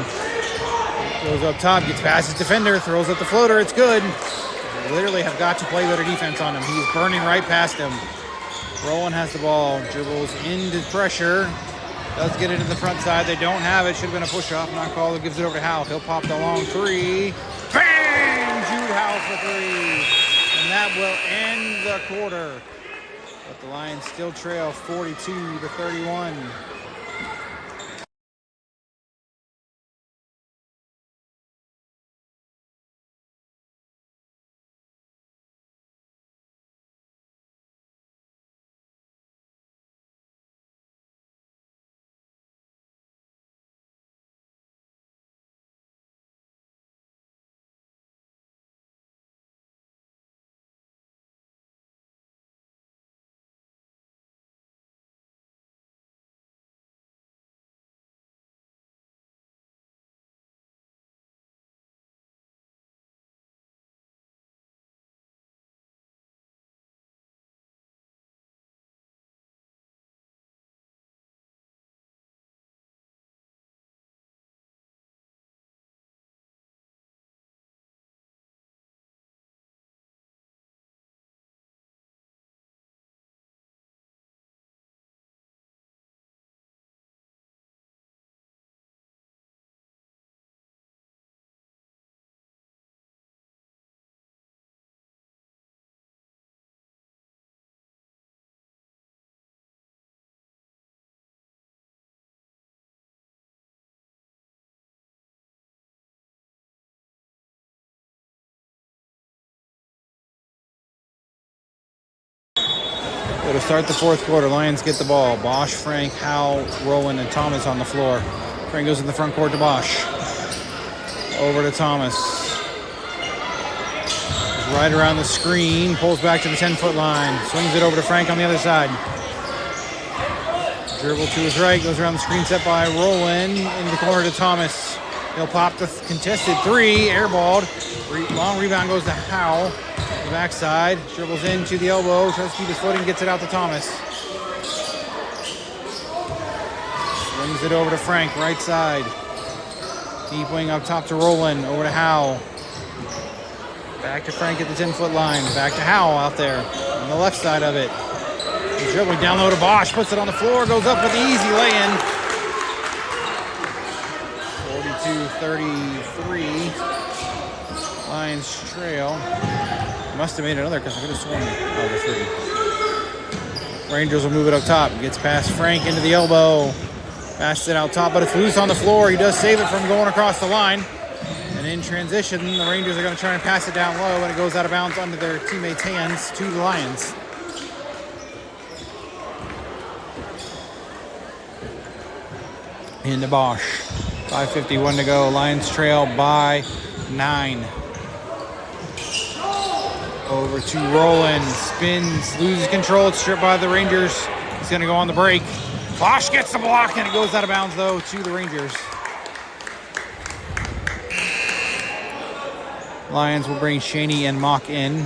Goes up top, gets past his defender, throws up the floater. It's good. They literally have got to play better defense on him. He's burning right past him. Rowland has the ball, dribbles into pressure, does get it in the front side. They don't have it. Should have been a push-off. Not called. Gives it over to Howell. He'll pop the long three. Bang! Jude Howell for three. And that will end the quarter. But the Lions still trail 42-31. So to start the fourth quarter, Lions get the ball. Bosch, Frank, Howell, Rowland, and Thomas on the floor. Frank goes in the front court to Bosch. Over to Thomas. He's right around the screen. Pulls back to the 10-foot line. Swings it over to Frank on the other side. Dribble to his right. Goes around the screen set by Rowland. In the corner to Thomas. He'll pop the contested three. Airballed. Long rebound goes to Howell. The backside, dribbles into the elbow, tries to keep his footing, gets it out to Thomas. Swings it over to Frank, right side. Deep wing up top to Rowland, over to Howell. Back to Frank at the 10-foot line. Back to Howell out there on the left side of it. He's dribbling down low to Bosch, puts it on the floor, goes up with the easy lay-in. 42-33. Lions trail. Must have made another because I could have sworn the three. Rangers will move it up top. Gets past Frank into the elbow. Passes it out top, but it's loose on the floor. He does save it from going across the line. And in transition, the Rangers are going to try and pass it down low, and it goes out of bounds under their teammates' hands to the Lions. Into Bosch. 5:51 to go. Lions trail by 9. Over to Roland. Spins, loses control. It's stripped by the Rangers. He's going to go on the break. Bosch gets the block, and it goes out of bounds, though, to the Rangers. Lions will bring Cheney and Mock in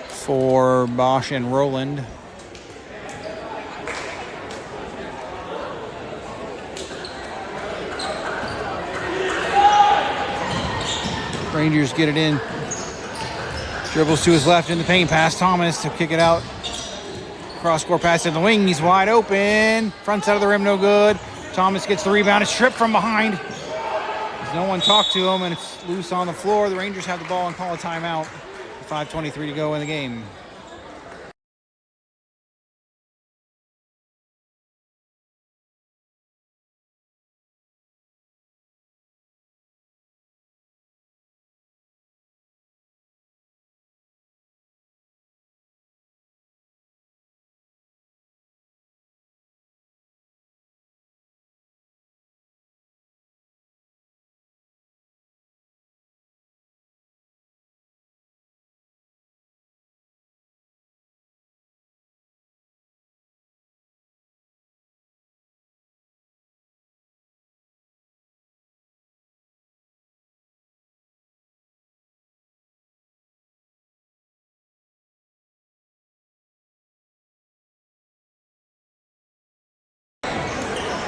for Bosch and Roland. Rangers get it in. Dribbles to his left in the paint. Pass Thomas to kick it out. Cross-court pass in the wing. He's wide open. Front side of the rim, no good. Thomas gets the rebound. It's stripped from behind. No one talked to him, and it's loose on the floor. The Rangers have the ball and call a timeout. 5:23 to go in the game.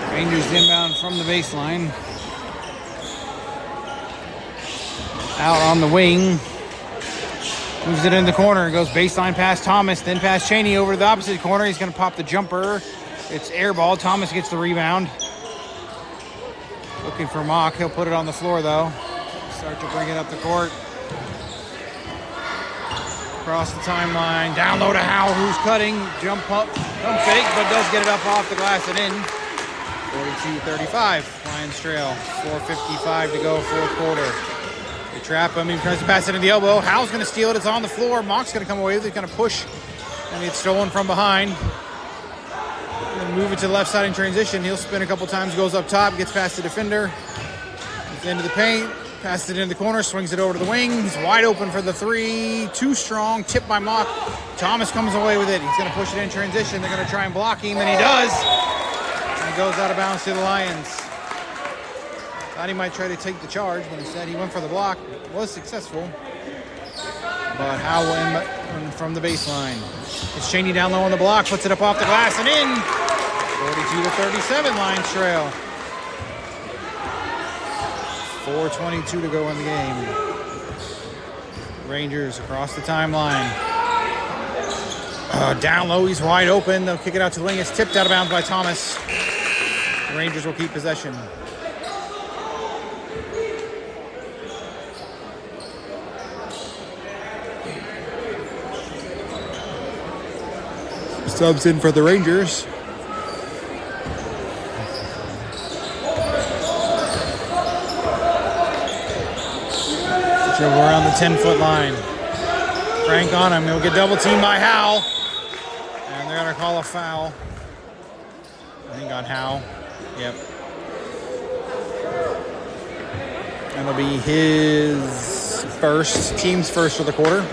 Rangers inbound from the baseline. Out on the wing. Moves it in the corner. Goes baseline past Thomas, then past Cheney over to the opposite corner. He's going to pop the jumper. It's air ball. Thomas gets the rebound. Looking for Mock. He'll put it on the floor, though. Start to bring it up the court. Across the timeline. Down low to Howell, who's cutting. Jump fake, but does get it up off the glass and in. 42-35. Lions trail. 4:55 to go, fourth quarter. They trap him. He tries to pass it in the elbow. Howell's going to steal it. It's on the floor. Mock's going to come away with it. He's going to push. And it's stolen from behind. And move it to the left side in transition. He'll spin a couple times. Goes up top. Gets past the defender. Gets into the paint. Passes it in the corner. Swings it over to the wing. He's wide open for the three. Too strong. Tipped by Mock. Thomas comes away with it. He's going to push it in transition. They're going to try and block him. And he does. Goes out of bounds to the Lions. Thought he might try to take the charge, but instead he went for the block. Was successful. But Howell in from the baseline. It's Cheney down low on the block, puts it up off the glass and in. 42-37, Lions trail. 4:22 to go in the game. Rangers across the timeline. Down low, he's wide open. They'll kick it out to the wing. It's tipped out of bounds by Thomas. The Rangers will keep possession. Subs in for the Rangers. Dribble around the 10-foot line. Frank on him. He'll get double teamed by Howell. And they're going to call a foul. I think on Howell. Yep. That'll be his team's first for the quarter.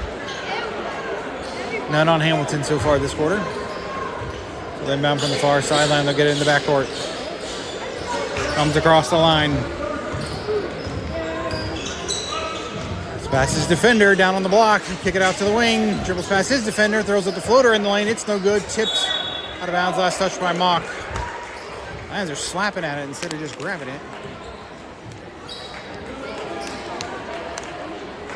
None on Hamilton so far this quarter. So inbound from the far sideline, they'll get it in the backcourt. Comes across the line. Past his defender, down on the block, kick it out to the wing. Dribbles past his defender, throws up the floater in the lane. It's no good. Tipped out of bounds. Last touch by Mock. Lions are slapping at it instead of just grabbing it.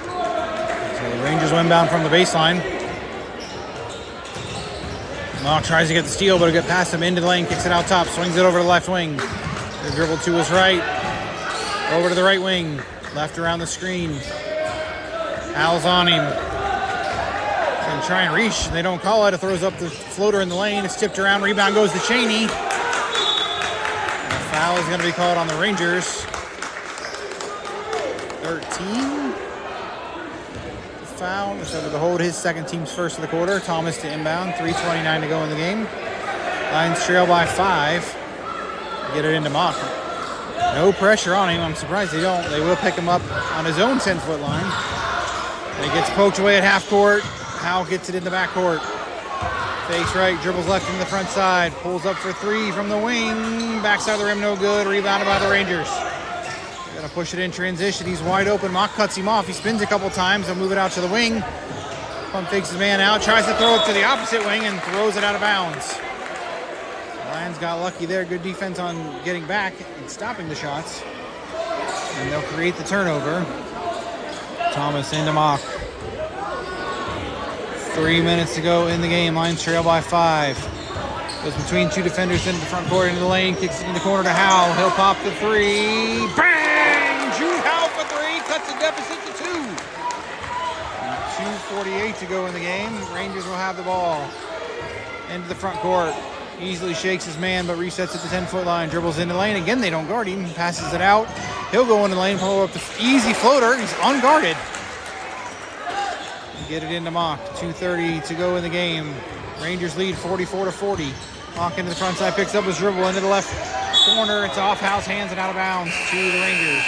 So the Rangers win inbound from the baseline. Mock tries to get the steal, but he'll get past him into the lane, kicks it out top, swings it over to the left wing. The dribble to his right. Over to the right wing. Left around the screen. Al's on him. Gonna try and reach. They don't call it. It throws up the floater in the lane. It's tipped around. Rebound goes to Cheney. Foul is going to be called on the Rangers. 13. Foul. So to hold his second team's first of the quarter. Thomas to inbound. 3:29 to go in the game. Lions trail by 5. Get it into Mock. No pressure on him. I'm surprised they don't. They will pick him up on his own 10-foot line. And he gets poked away at half court. Howe gets it in the back court. Fakes right, dribbles left in the front side. Pulls up for 3 from the wing. Backside of the rim, no good. Rebounded by the Rangers. Gonna push it in transition. He's wide open. Mock cuts him off. He spins a couple times. They'll move it out to the wing. Pump fakes his man out. Tries to throw it to the opposite wing and throws it out of bounds. Lions got lucky there. Good defense on getting back and stopping the shots. And they'll create the turnover. Thomas into Mock. 3 minutes to go in the game. Lions trail by 5. Goes between 2 defenders into the front court, into the lane. Kicks it in the corner to Howe. He'll pop the 3. Bang! Jude Howe for 3. Cuts the deficit to 2. 2:48 to go in the game. Rangers will have the ball. Into the front court. Easily shakes his man, but resets at the 10-foot line. Dribbles into the lane. Again, they don't guard him. Passes it out. He'll go into the lane, pull up the easy floater. He's unguarded. Get it into Mock. 2:30 to go in the game. Rangers lead 44-40. Mock into the front side, picks up his dribble into the left corner. It's off Howe's hands and out of bounds to the Rangers.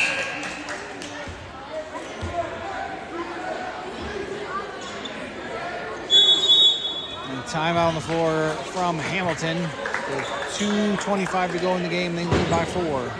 And timeout on the floor from Hamilton. With 2:25 to go in the game. They lead by 4.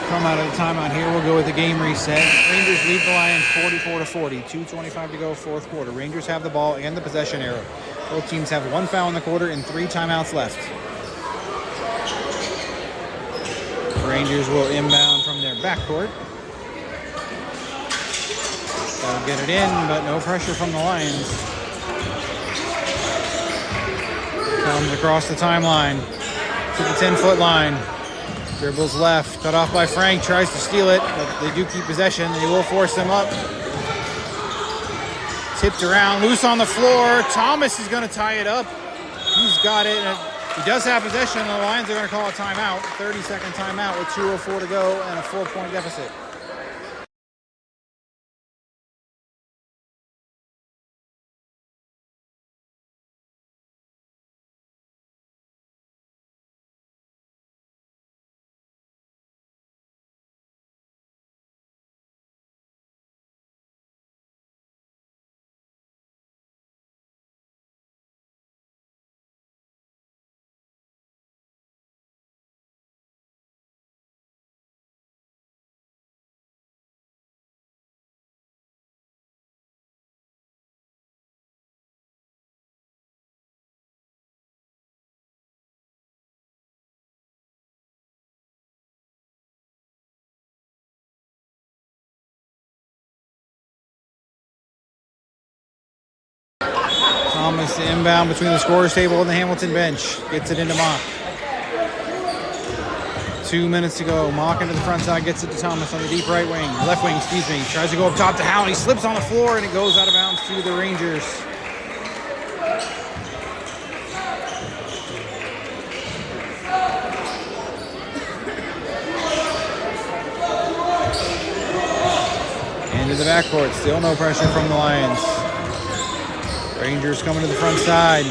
Come out of the timeout here. We'll go with the game reset. Rangers lead the Lions 44-40. 2:25 to go, fourth quarter. Rangers have the ball and the possession arrow. Both teams have 1 foul in the quarter and 3 timeouts left. Rangers will inbound from their backcourt. They'll get it in, but no pressure from the Lions. Comes across the timeline to the 10-foot line. Dribbles left, cut off by Frank, tries to steal it, but they do keep possession. They will force them up. Tipped around, loose on the floor. Thomas is going to tie it up. He's got it. He does have possession, and the Lions are going to call a timeout. 30-second timeout with 2:04 to go and a 4-point deficit. Thomas inbound between the scorer's table and the Hamilton bench. Gets it into Mock. 2 minutes to go. Mock into the front side. Gets it to Thomas on the deep right wing. Left wing, excuse me. Tries to go up top to Howe. He slips on the floor and it goes out of bounds to the Rangers. Into the backcourt. Still no pressure from the Lions. Rangers coming to the front side.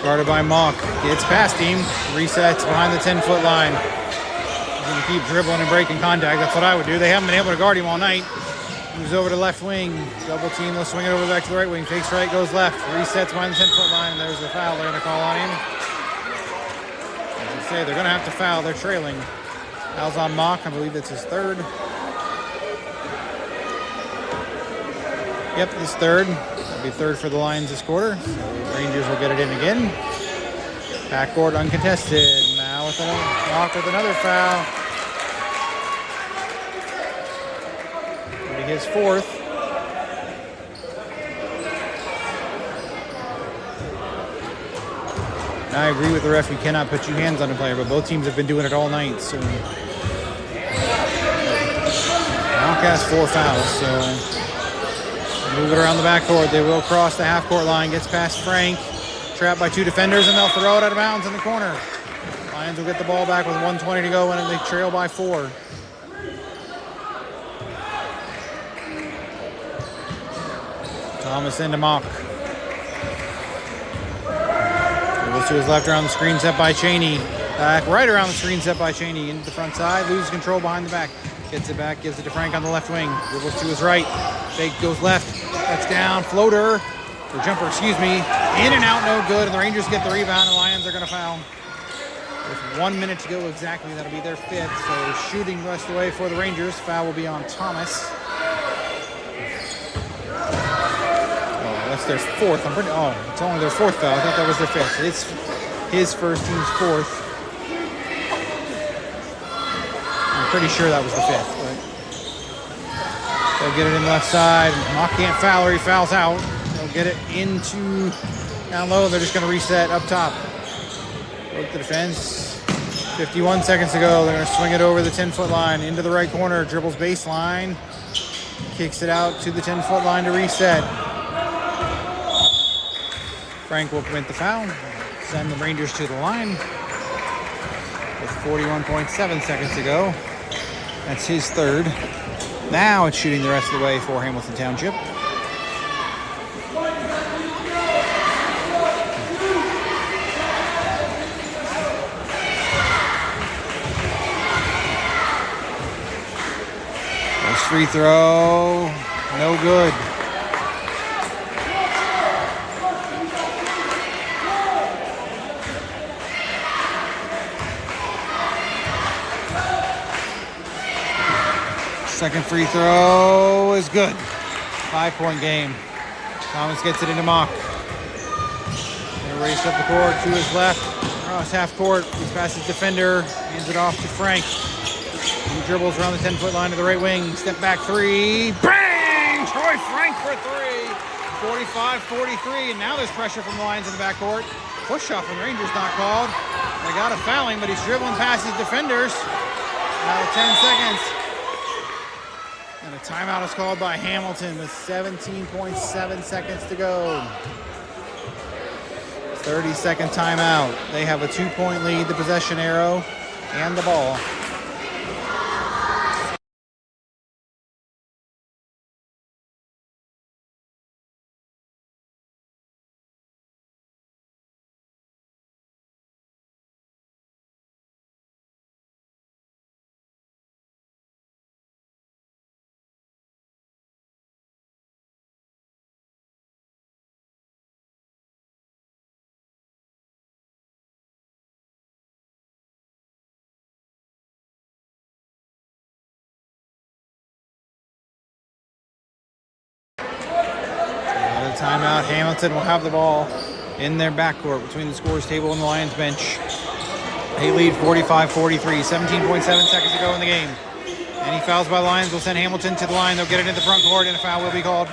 Guarded by Mock. Gets past him. Resets behind the 10-foot line. He's going to keep dribbling and breaking contact. That's what I would do. They haven't been able to guard him all night. Moves over to left wing. Double team. They'll swing it over back to the right wing. Fakes right, goes left. Resets behind the 10-foot line. And there's the foul they're going to call on him. As I say, they're going to have to foul. They're trailing. Foul's on Mock. I believe that's his third. Yep, his third. That'll be third for the Lions this quarter. So Rangers will get it in again. Backcourt uncontested. Now with Mock with another foul. It'll be his fourth. And I agree with the ref. You cannot put your hands on a player, but both teams have been doing it all night. So Outcast 4 fouls. So move it around the backcourt. They will cross the half-court line. Gets past Frank. Trapped by 2 defenders, and they'll throw it out of bounds in the corner. Lions will get the ball back with 1:20 to go, and they trail by 4. Thomas into Mock. Goes to his left around the screen set by Cheney. Back right around the screen set by Cheney. Into the front side. Loses control behind the back. Gets it back. Gives it to Frank on the left wing. Dribbles to his right. Fake goes left. That's down. Floater. Or jumper, excuse me. In and out, no good. And the Rangers get the rebound. The Lions are going to foul. With 1 minute to go exactly. That'll be their 5th. So shooting the rest of the way for the Rangers. Foul will be on Thomas. Oh, that's their 4th. It's only their 4th foul. I thought that was their 5th. It's his first, team's 4th. I'm pretty sure that was the 5th. But they'll get it in the left side. Mock can't foul or he fouls out. They'll get it into down low. They're just going to reset up top. Broke the defense. 51 seconds to go. They're going to swing it over the 10-foot line into the right corner. Dribbles baseline. Kicks it out to the 10-foot line to reset. Frank will commit the foul. Send the Rangers to the line. With 41.7 seconds to go. That's his third. Now it's shooting the rest of the way for Hamilton Township. First free throw, no good. Second free throw is good. 5-point game. Thomas gets it into Mock. They race up the court to his left. Across half court. He's past his defender. Hands it off to Frank. He dribbles around the 10-foot line to the right wing. Step back 3. Bang! Troy Frank for 3. 45-43. And now there's pressure from the Lions in the backcourt. Push shot from the Rangers not called. They got a fouling, but he's dribbling past his defenders. Now 10 seconds. And a timeout is called by Hamilton with 17.7 seconds to go. 30-second timeout. They have a 2-point lead, the possession arrow, and the ball. Timeout. Hamilton will have the ball in their backcourt between the scores table and the Lions bench. They lead 45-43, 17.7 seconds to go in the game. Any fouls by the Lions will send Hamilton to the line. They'll get it in the front court, and a foul will be called.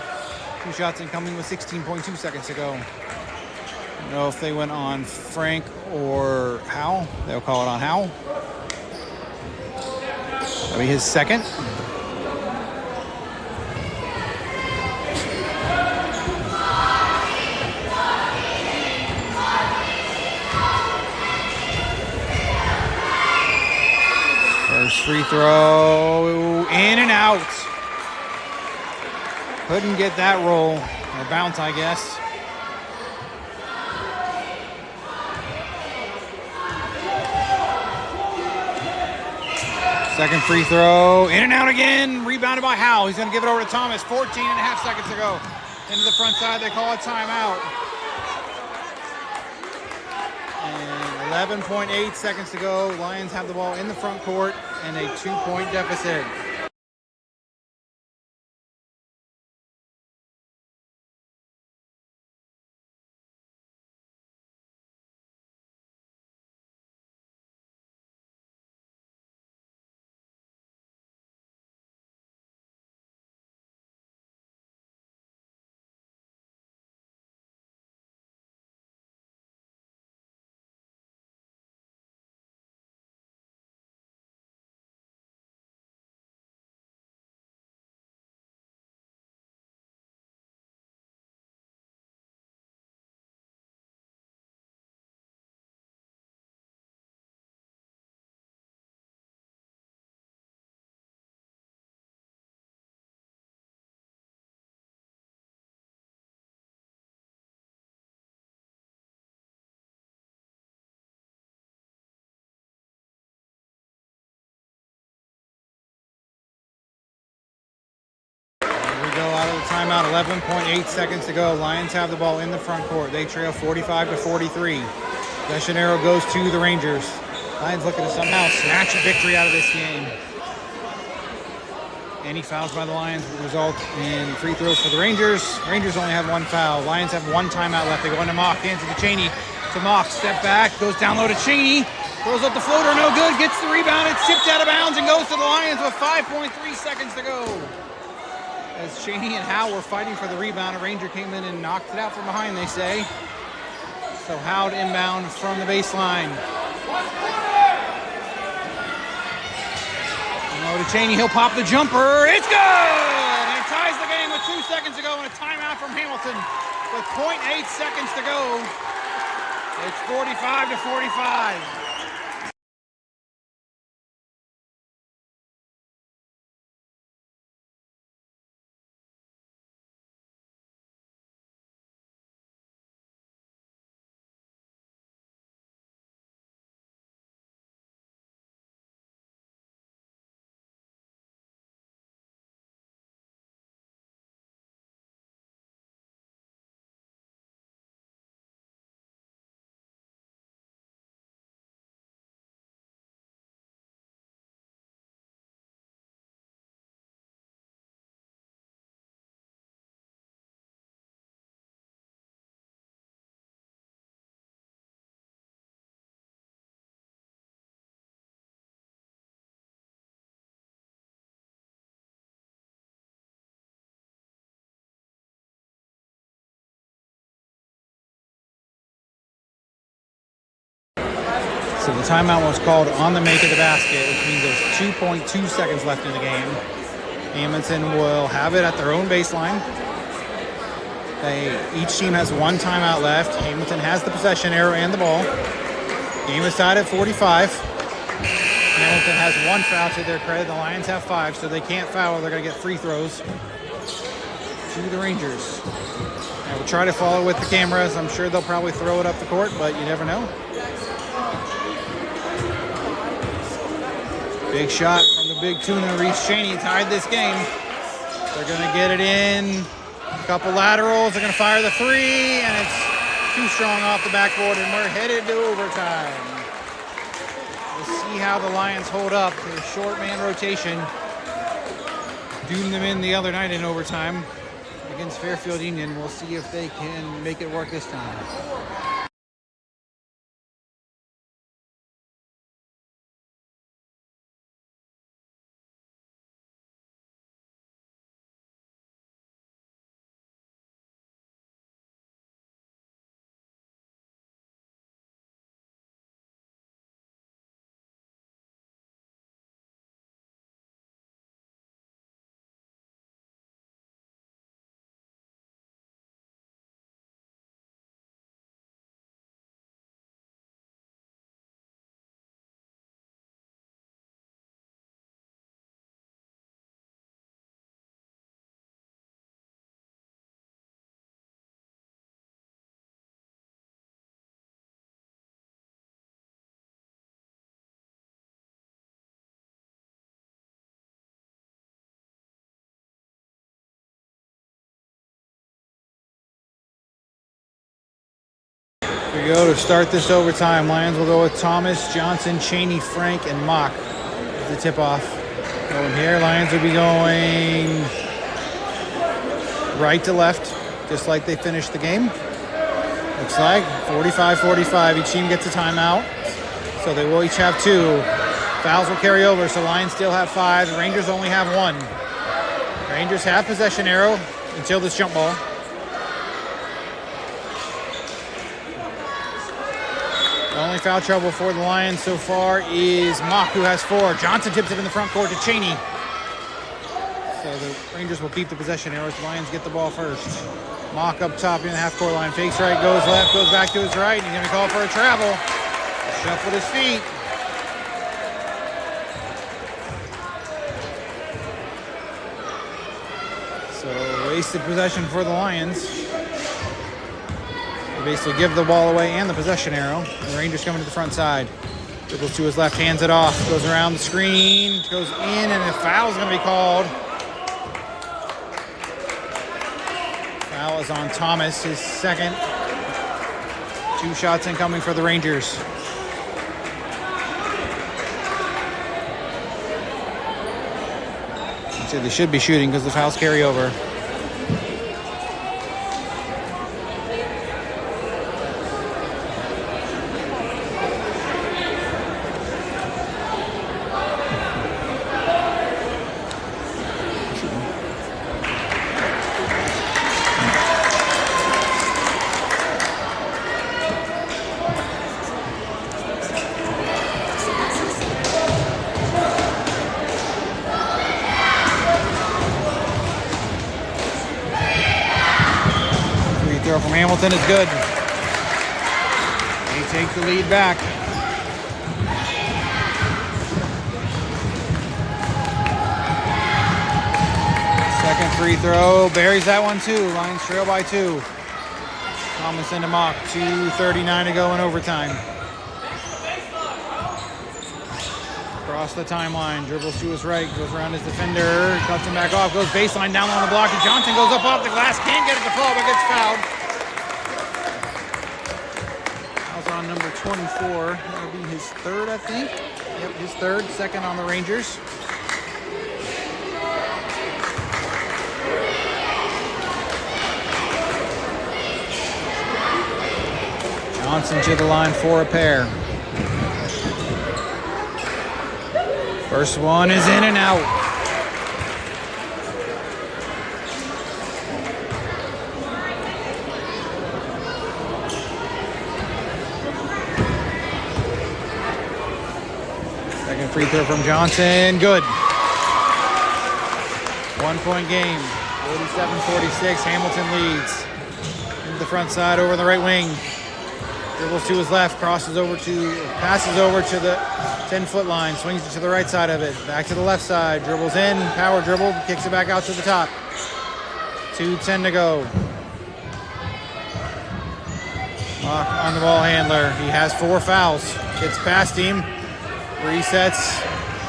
2 shots incoming with 16.2 seconds to go. I don't know if they went on Frank or Howell. They'll call it on Howell. That'll be his second. Free throw, in and out. Couldn't get that roll, or bounce, I guess. Second free throw, in and out again, rebounded by Howe. He's going to give it over to Thomas. 14 and a half seconds to go. Into the front side, they call a timeout. And 11.8 seconds to go. Lions have the ball in the front court and a 2-point deficit. Go out of the timeout, 11.8 seconds to go. Lions have the ball in the front court. They trail 45-43. Possession arrow goes to the Rangers. Lions looking to somehow snatch a victory out of this game. Any fouls by the Lions will result in free throws for the Rangers. Rangers only have one foul. Lions have one timeout left. They go into Mock, hands to Cheney. To Mock, step back, goes down low to Cheney. Throws up the floater, no good. Gets the rebound. It's tipped out of bounds and goes to the Lions with 5.3 seconds to go. As Cheney and Howe were fighting for the rebound, a Ranger came in and knocked it out from behind, they say. So Howe inbound from the baseline. Over to Cheney, he'll pop the jumper. It's good! And it ties the game with 2 seconds to go and a timeout from Hamilton with 0.8 seconds to go. It's 45-45. So the timeout was called on the make of the basket, which means there's 2.2 seconds left in the game. Hamilton will have it at their own baseline. Each team has one timeout left. Hamilton has the possession arrow and the ball. Game is tied at 45. Hamilton has one foul to their credit. The Lions have 5, so they can't foul. They're going to get free throws to the Rangers. And we'll try to follow with the cameras. I'm sure they'll probably throw it up the court, but you never know. Big shot from the big tuna. Reese Cheney tied this game. They're going to get it in. A couple laterals. They're going to fire the 3, and it's too strong off the backboard, and we're headed to overtime. We'll see how the Lions hold up. Their short man rotation doomed them in the other night in overtime against Fairfield Union. We'll see if they can make it work this time. Here we go to start this overtime. Lions will go with Thomas, Johnson, Cheney, Frank, and Mock. The tip-off. Going here, Lions will be going right to left, just like they finished the game. Looks like 45-45. Each team gets a timeout, so they will each have 2. Fouls will carry over, so Lions still have 5. The Rangers only have 1. Rangers have possession arrow until this jump ball. The only foul trouble for the Lions so far is Mock, who has 4. Johnson tips it in the front court to Cheney. So the Rangers will keep the possession arrows. The Lions get the ball first. Mock up top in the half-court line. Fakes right, goes left, goes back to his right. He's going to call for a travel. Shuffled his feet. So wasted possession for the Lions. Basically give the ball away and the possession arrow. The Rangers coming to the front side. Dribbles to his left, hands it off. Goes around the screen, goes in, and a foul is going to be called. Foul is on Thomas, his second. 2 shots incoming for the Rangers. So they should be shooting because the fouls carry over. Throw from Hamilton is good. They take the lead back. Second free throw, buries that one too. Lions trail by 2. Thomas into Mock, 2:39 to go in overtime. Across the timeline, dribbles to his right, goes around his defender, cuts him back off, goes baseline down on the block, and Johnson goes up off the glass, can't get it to fall, but gets fouled. Foul's on number 24. That'll be his 3rd, I think. Yep, his 3rd, 2nd on the Rangers. Johnson to the line for a pair. First one is in and out. Second free throw from Johnson, good. 1-point game, 47-46, Hamilton leads. Into the front side, over the right wing. Dribbles to his left, passes over to the 10-foot line, swings it to the right side of it, back to the left side, dribbles in, power dribble, kicks it back out to the top. 2:10 to go. Mock on the ball handler. He has 4 fouls. Gets past him, resets,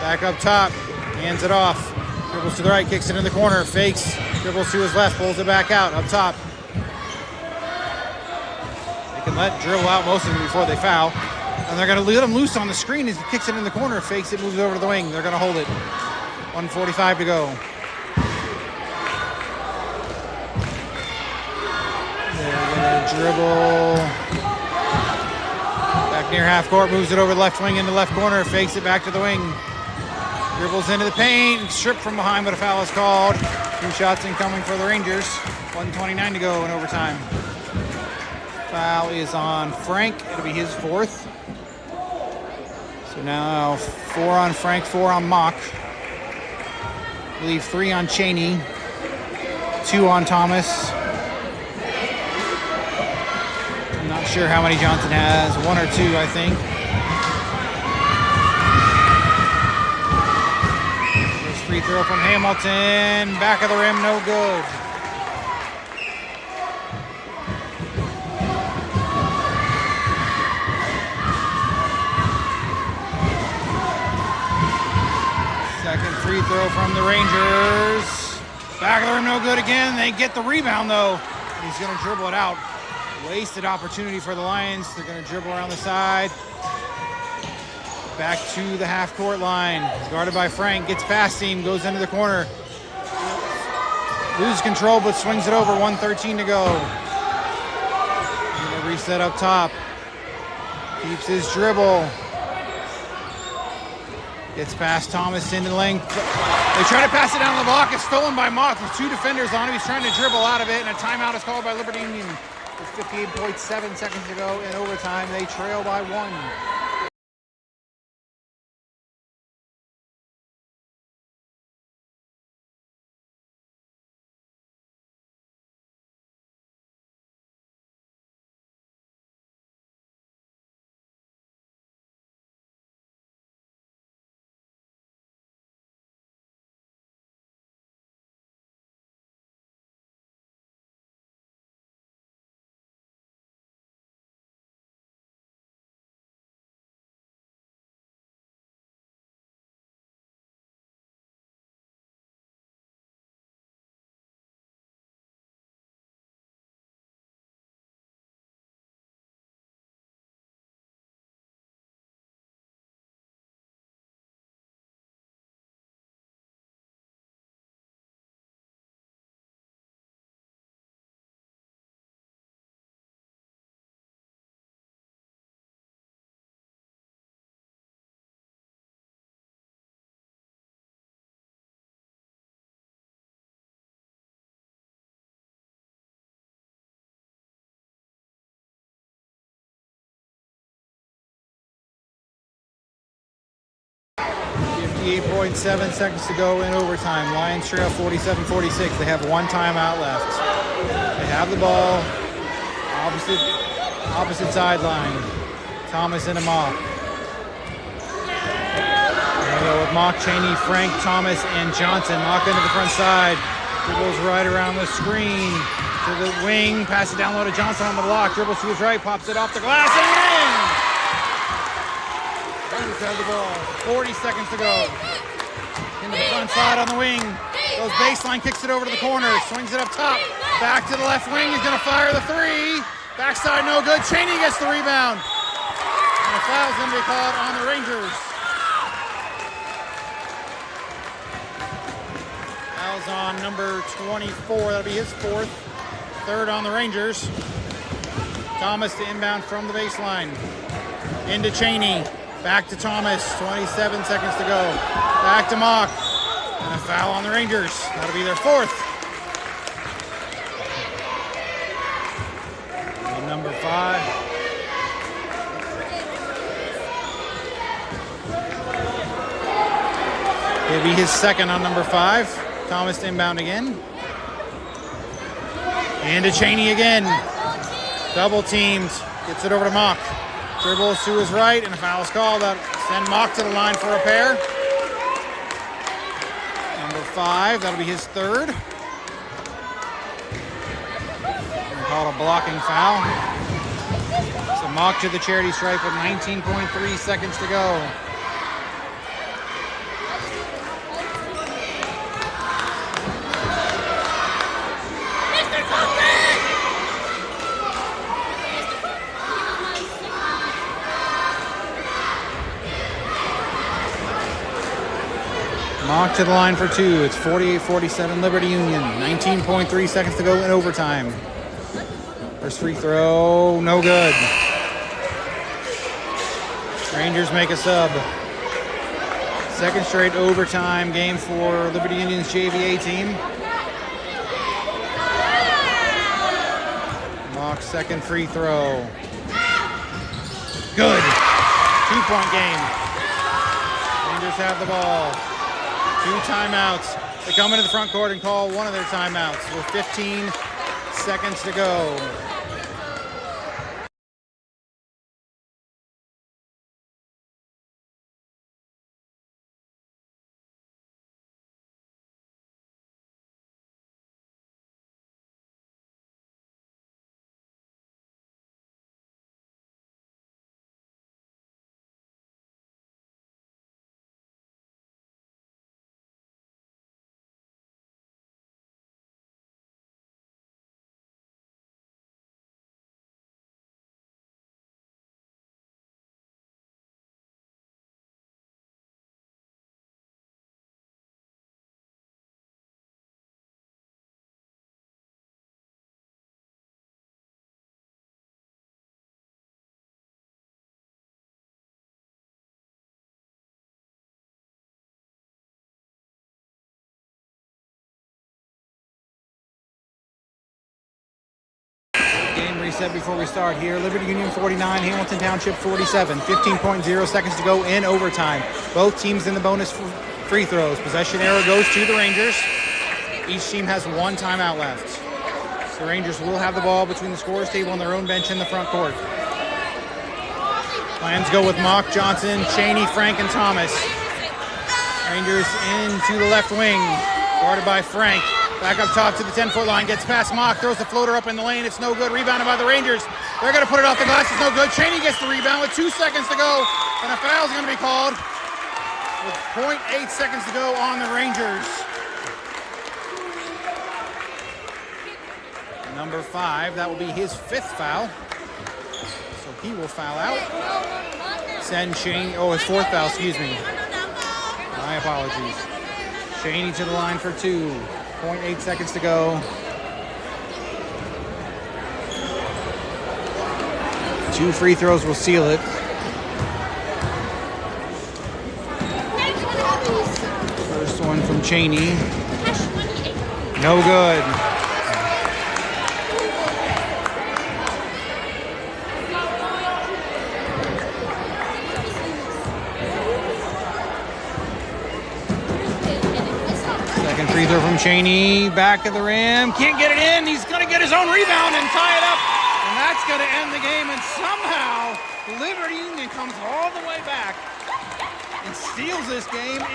back up top, hands it off. Dribbles to the right, kicks it in the corner, fakes, dribbles to his left, pulls it back out, up top. Can let dribble out most of them before they foul. And they're going to let him loose on the screen as he kicks it in the corner, fakes it, moves over to the wing. They're going to hold it. 1:45 to go. They're going to dribble back near half court, moves it over the left wing into left corner, fakes it back to the wing. Dribbles into the paint, stripped from behind, but a foul is called. 2 shots incoming for the Rangers. 1:29 to go in overtime. Foul is on Frank. It'll be his 4th. So now 4 on Frank, 4 on Mock. I believe 3 on Cheney, 2 on Thomas. I'm not sure how many Johnson has. 1 or 2, I think. First free throw from Hamilton. Back of the rim, no good. Second free throw from the Rangers. Back of the rim, no good again. They get the rebound, though. He's going to dribble it out. Wasted opportunity for the Lions. They're going to dribble around the side. Back to the half-court line. Guarded by Frank. Gets past him. Goes into the corner. Loses control, but swings it over. 1:13 to go. Going to reset up top. Keeps his dribble. Gets past Thomas into the lane. They try to pass it down the block. It's stolen by Mock with 2 defenders on him. He's trying to dribble out of it, and a timeout is called by Liberty Union. With 58.7 seconds to go in overtime. They trail by 1. .7 seconds to go in overtime. Lions trail 47-46. They have 1 timeout left. They have the ball. Opposite sideline. Thomas and a Mock. They go with Mock, Cheney, Frank, Thomas, and Johnson. Mock into the front side. Dribbles right around the screen to the wing. Pass it down low to Johnson on the block. Dribbles to his right. Pops it off the glass and in. Rangers have the ball. 40 seconds to go. Into the front side on the wing. Goes baseline, kicks it over to the corner. Swings it up top. Back to the left wing. He's going to fire the 3. Backside no good. Cheney gets the rebound. And a foul's going to be called on the Rangers. Foul's on number 24. That'll be his 4th. 3rd on the Rangers. Thomas to inbound from the baseline. Into Cheney. Back to Thomas, 27 seconds to go. Back to Mock. And a foul on the Rangers. That'll be their 4th. And number 5. It'll be his 2nd on number 5. Thomas to inbound again. And to Cheney again. Double teamed. Gets it over to Mock. Dribbles to his right, and a foul is called. Send Mock to the line for a pair. Number 5, that'll be his 3rd. Called a blocking foul. So Mock to the charity stripe with 19.3 seconds to go. Mock to the line for 2. It's 48-47 Liberty Union. 19.3 seconds to go in overtime. First free throw, no good. Rangers make a sub. 2nd straight overtime game for Liberty Union's JVA team. Mock's 2nd free throw. Good. 2-point game. Rangers have the ball. 2 timeouts. They come into the front court and call one of their timeouts with 15 seconds to go. said before we start here, Liberty Union 49, Hamilton Township 47. 15.0 seconds to go in overtime. Both teams in the bonus free throws. Possession arrow goes to the Rangers. Each team has one timeout left. The Rangers will have the ball between the scorer's table and their own bench in the front court. Plans go with Mock, Johnson, Cheney, Frank, and Thomas. Rangers into the left wing, guarded by Frank. Back up top to the 10-foot line, gets past Mock, throws the floater up in the lane. It's no good, rebounded by the Rangers. They're going to put it off the glass, it's no good. Cheney gets the rebound with 2 seconds to go, and a foul is going to be called with 0.8 seconds to go on the Rangers. Number 5, that will be his 5th foul. So he will foul out. Send Cheney, his 4th foul, excuse me. My apologies. Cheney to the line for 2. 0.8 seconds to go. 2 free throws will seal it. First one from Cheney. No good. Second free throw from Cheney, back of the rim, can't get it in, he's going to get his own rebound and tie it up, and that's going to end the game, and somehow Liberty Union comes all the way back and steals this game in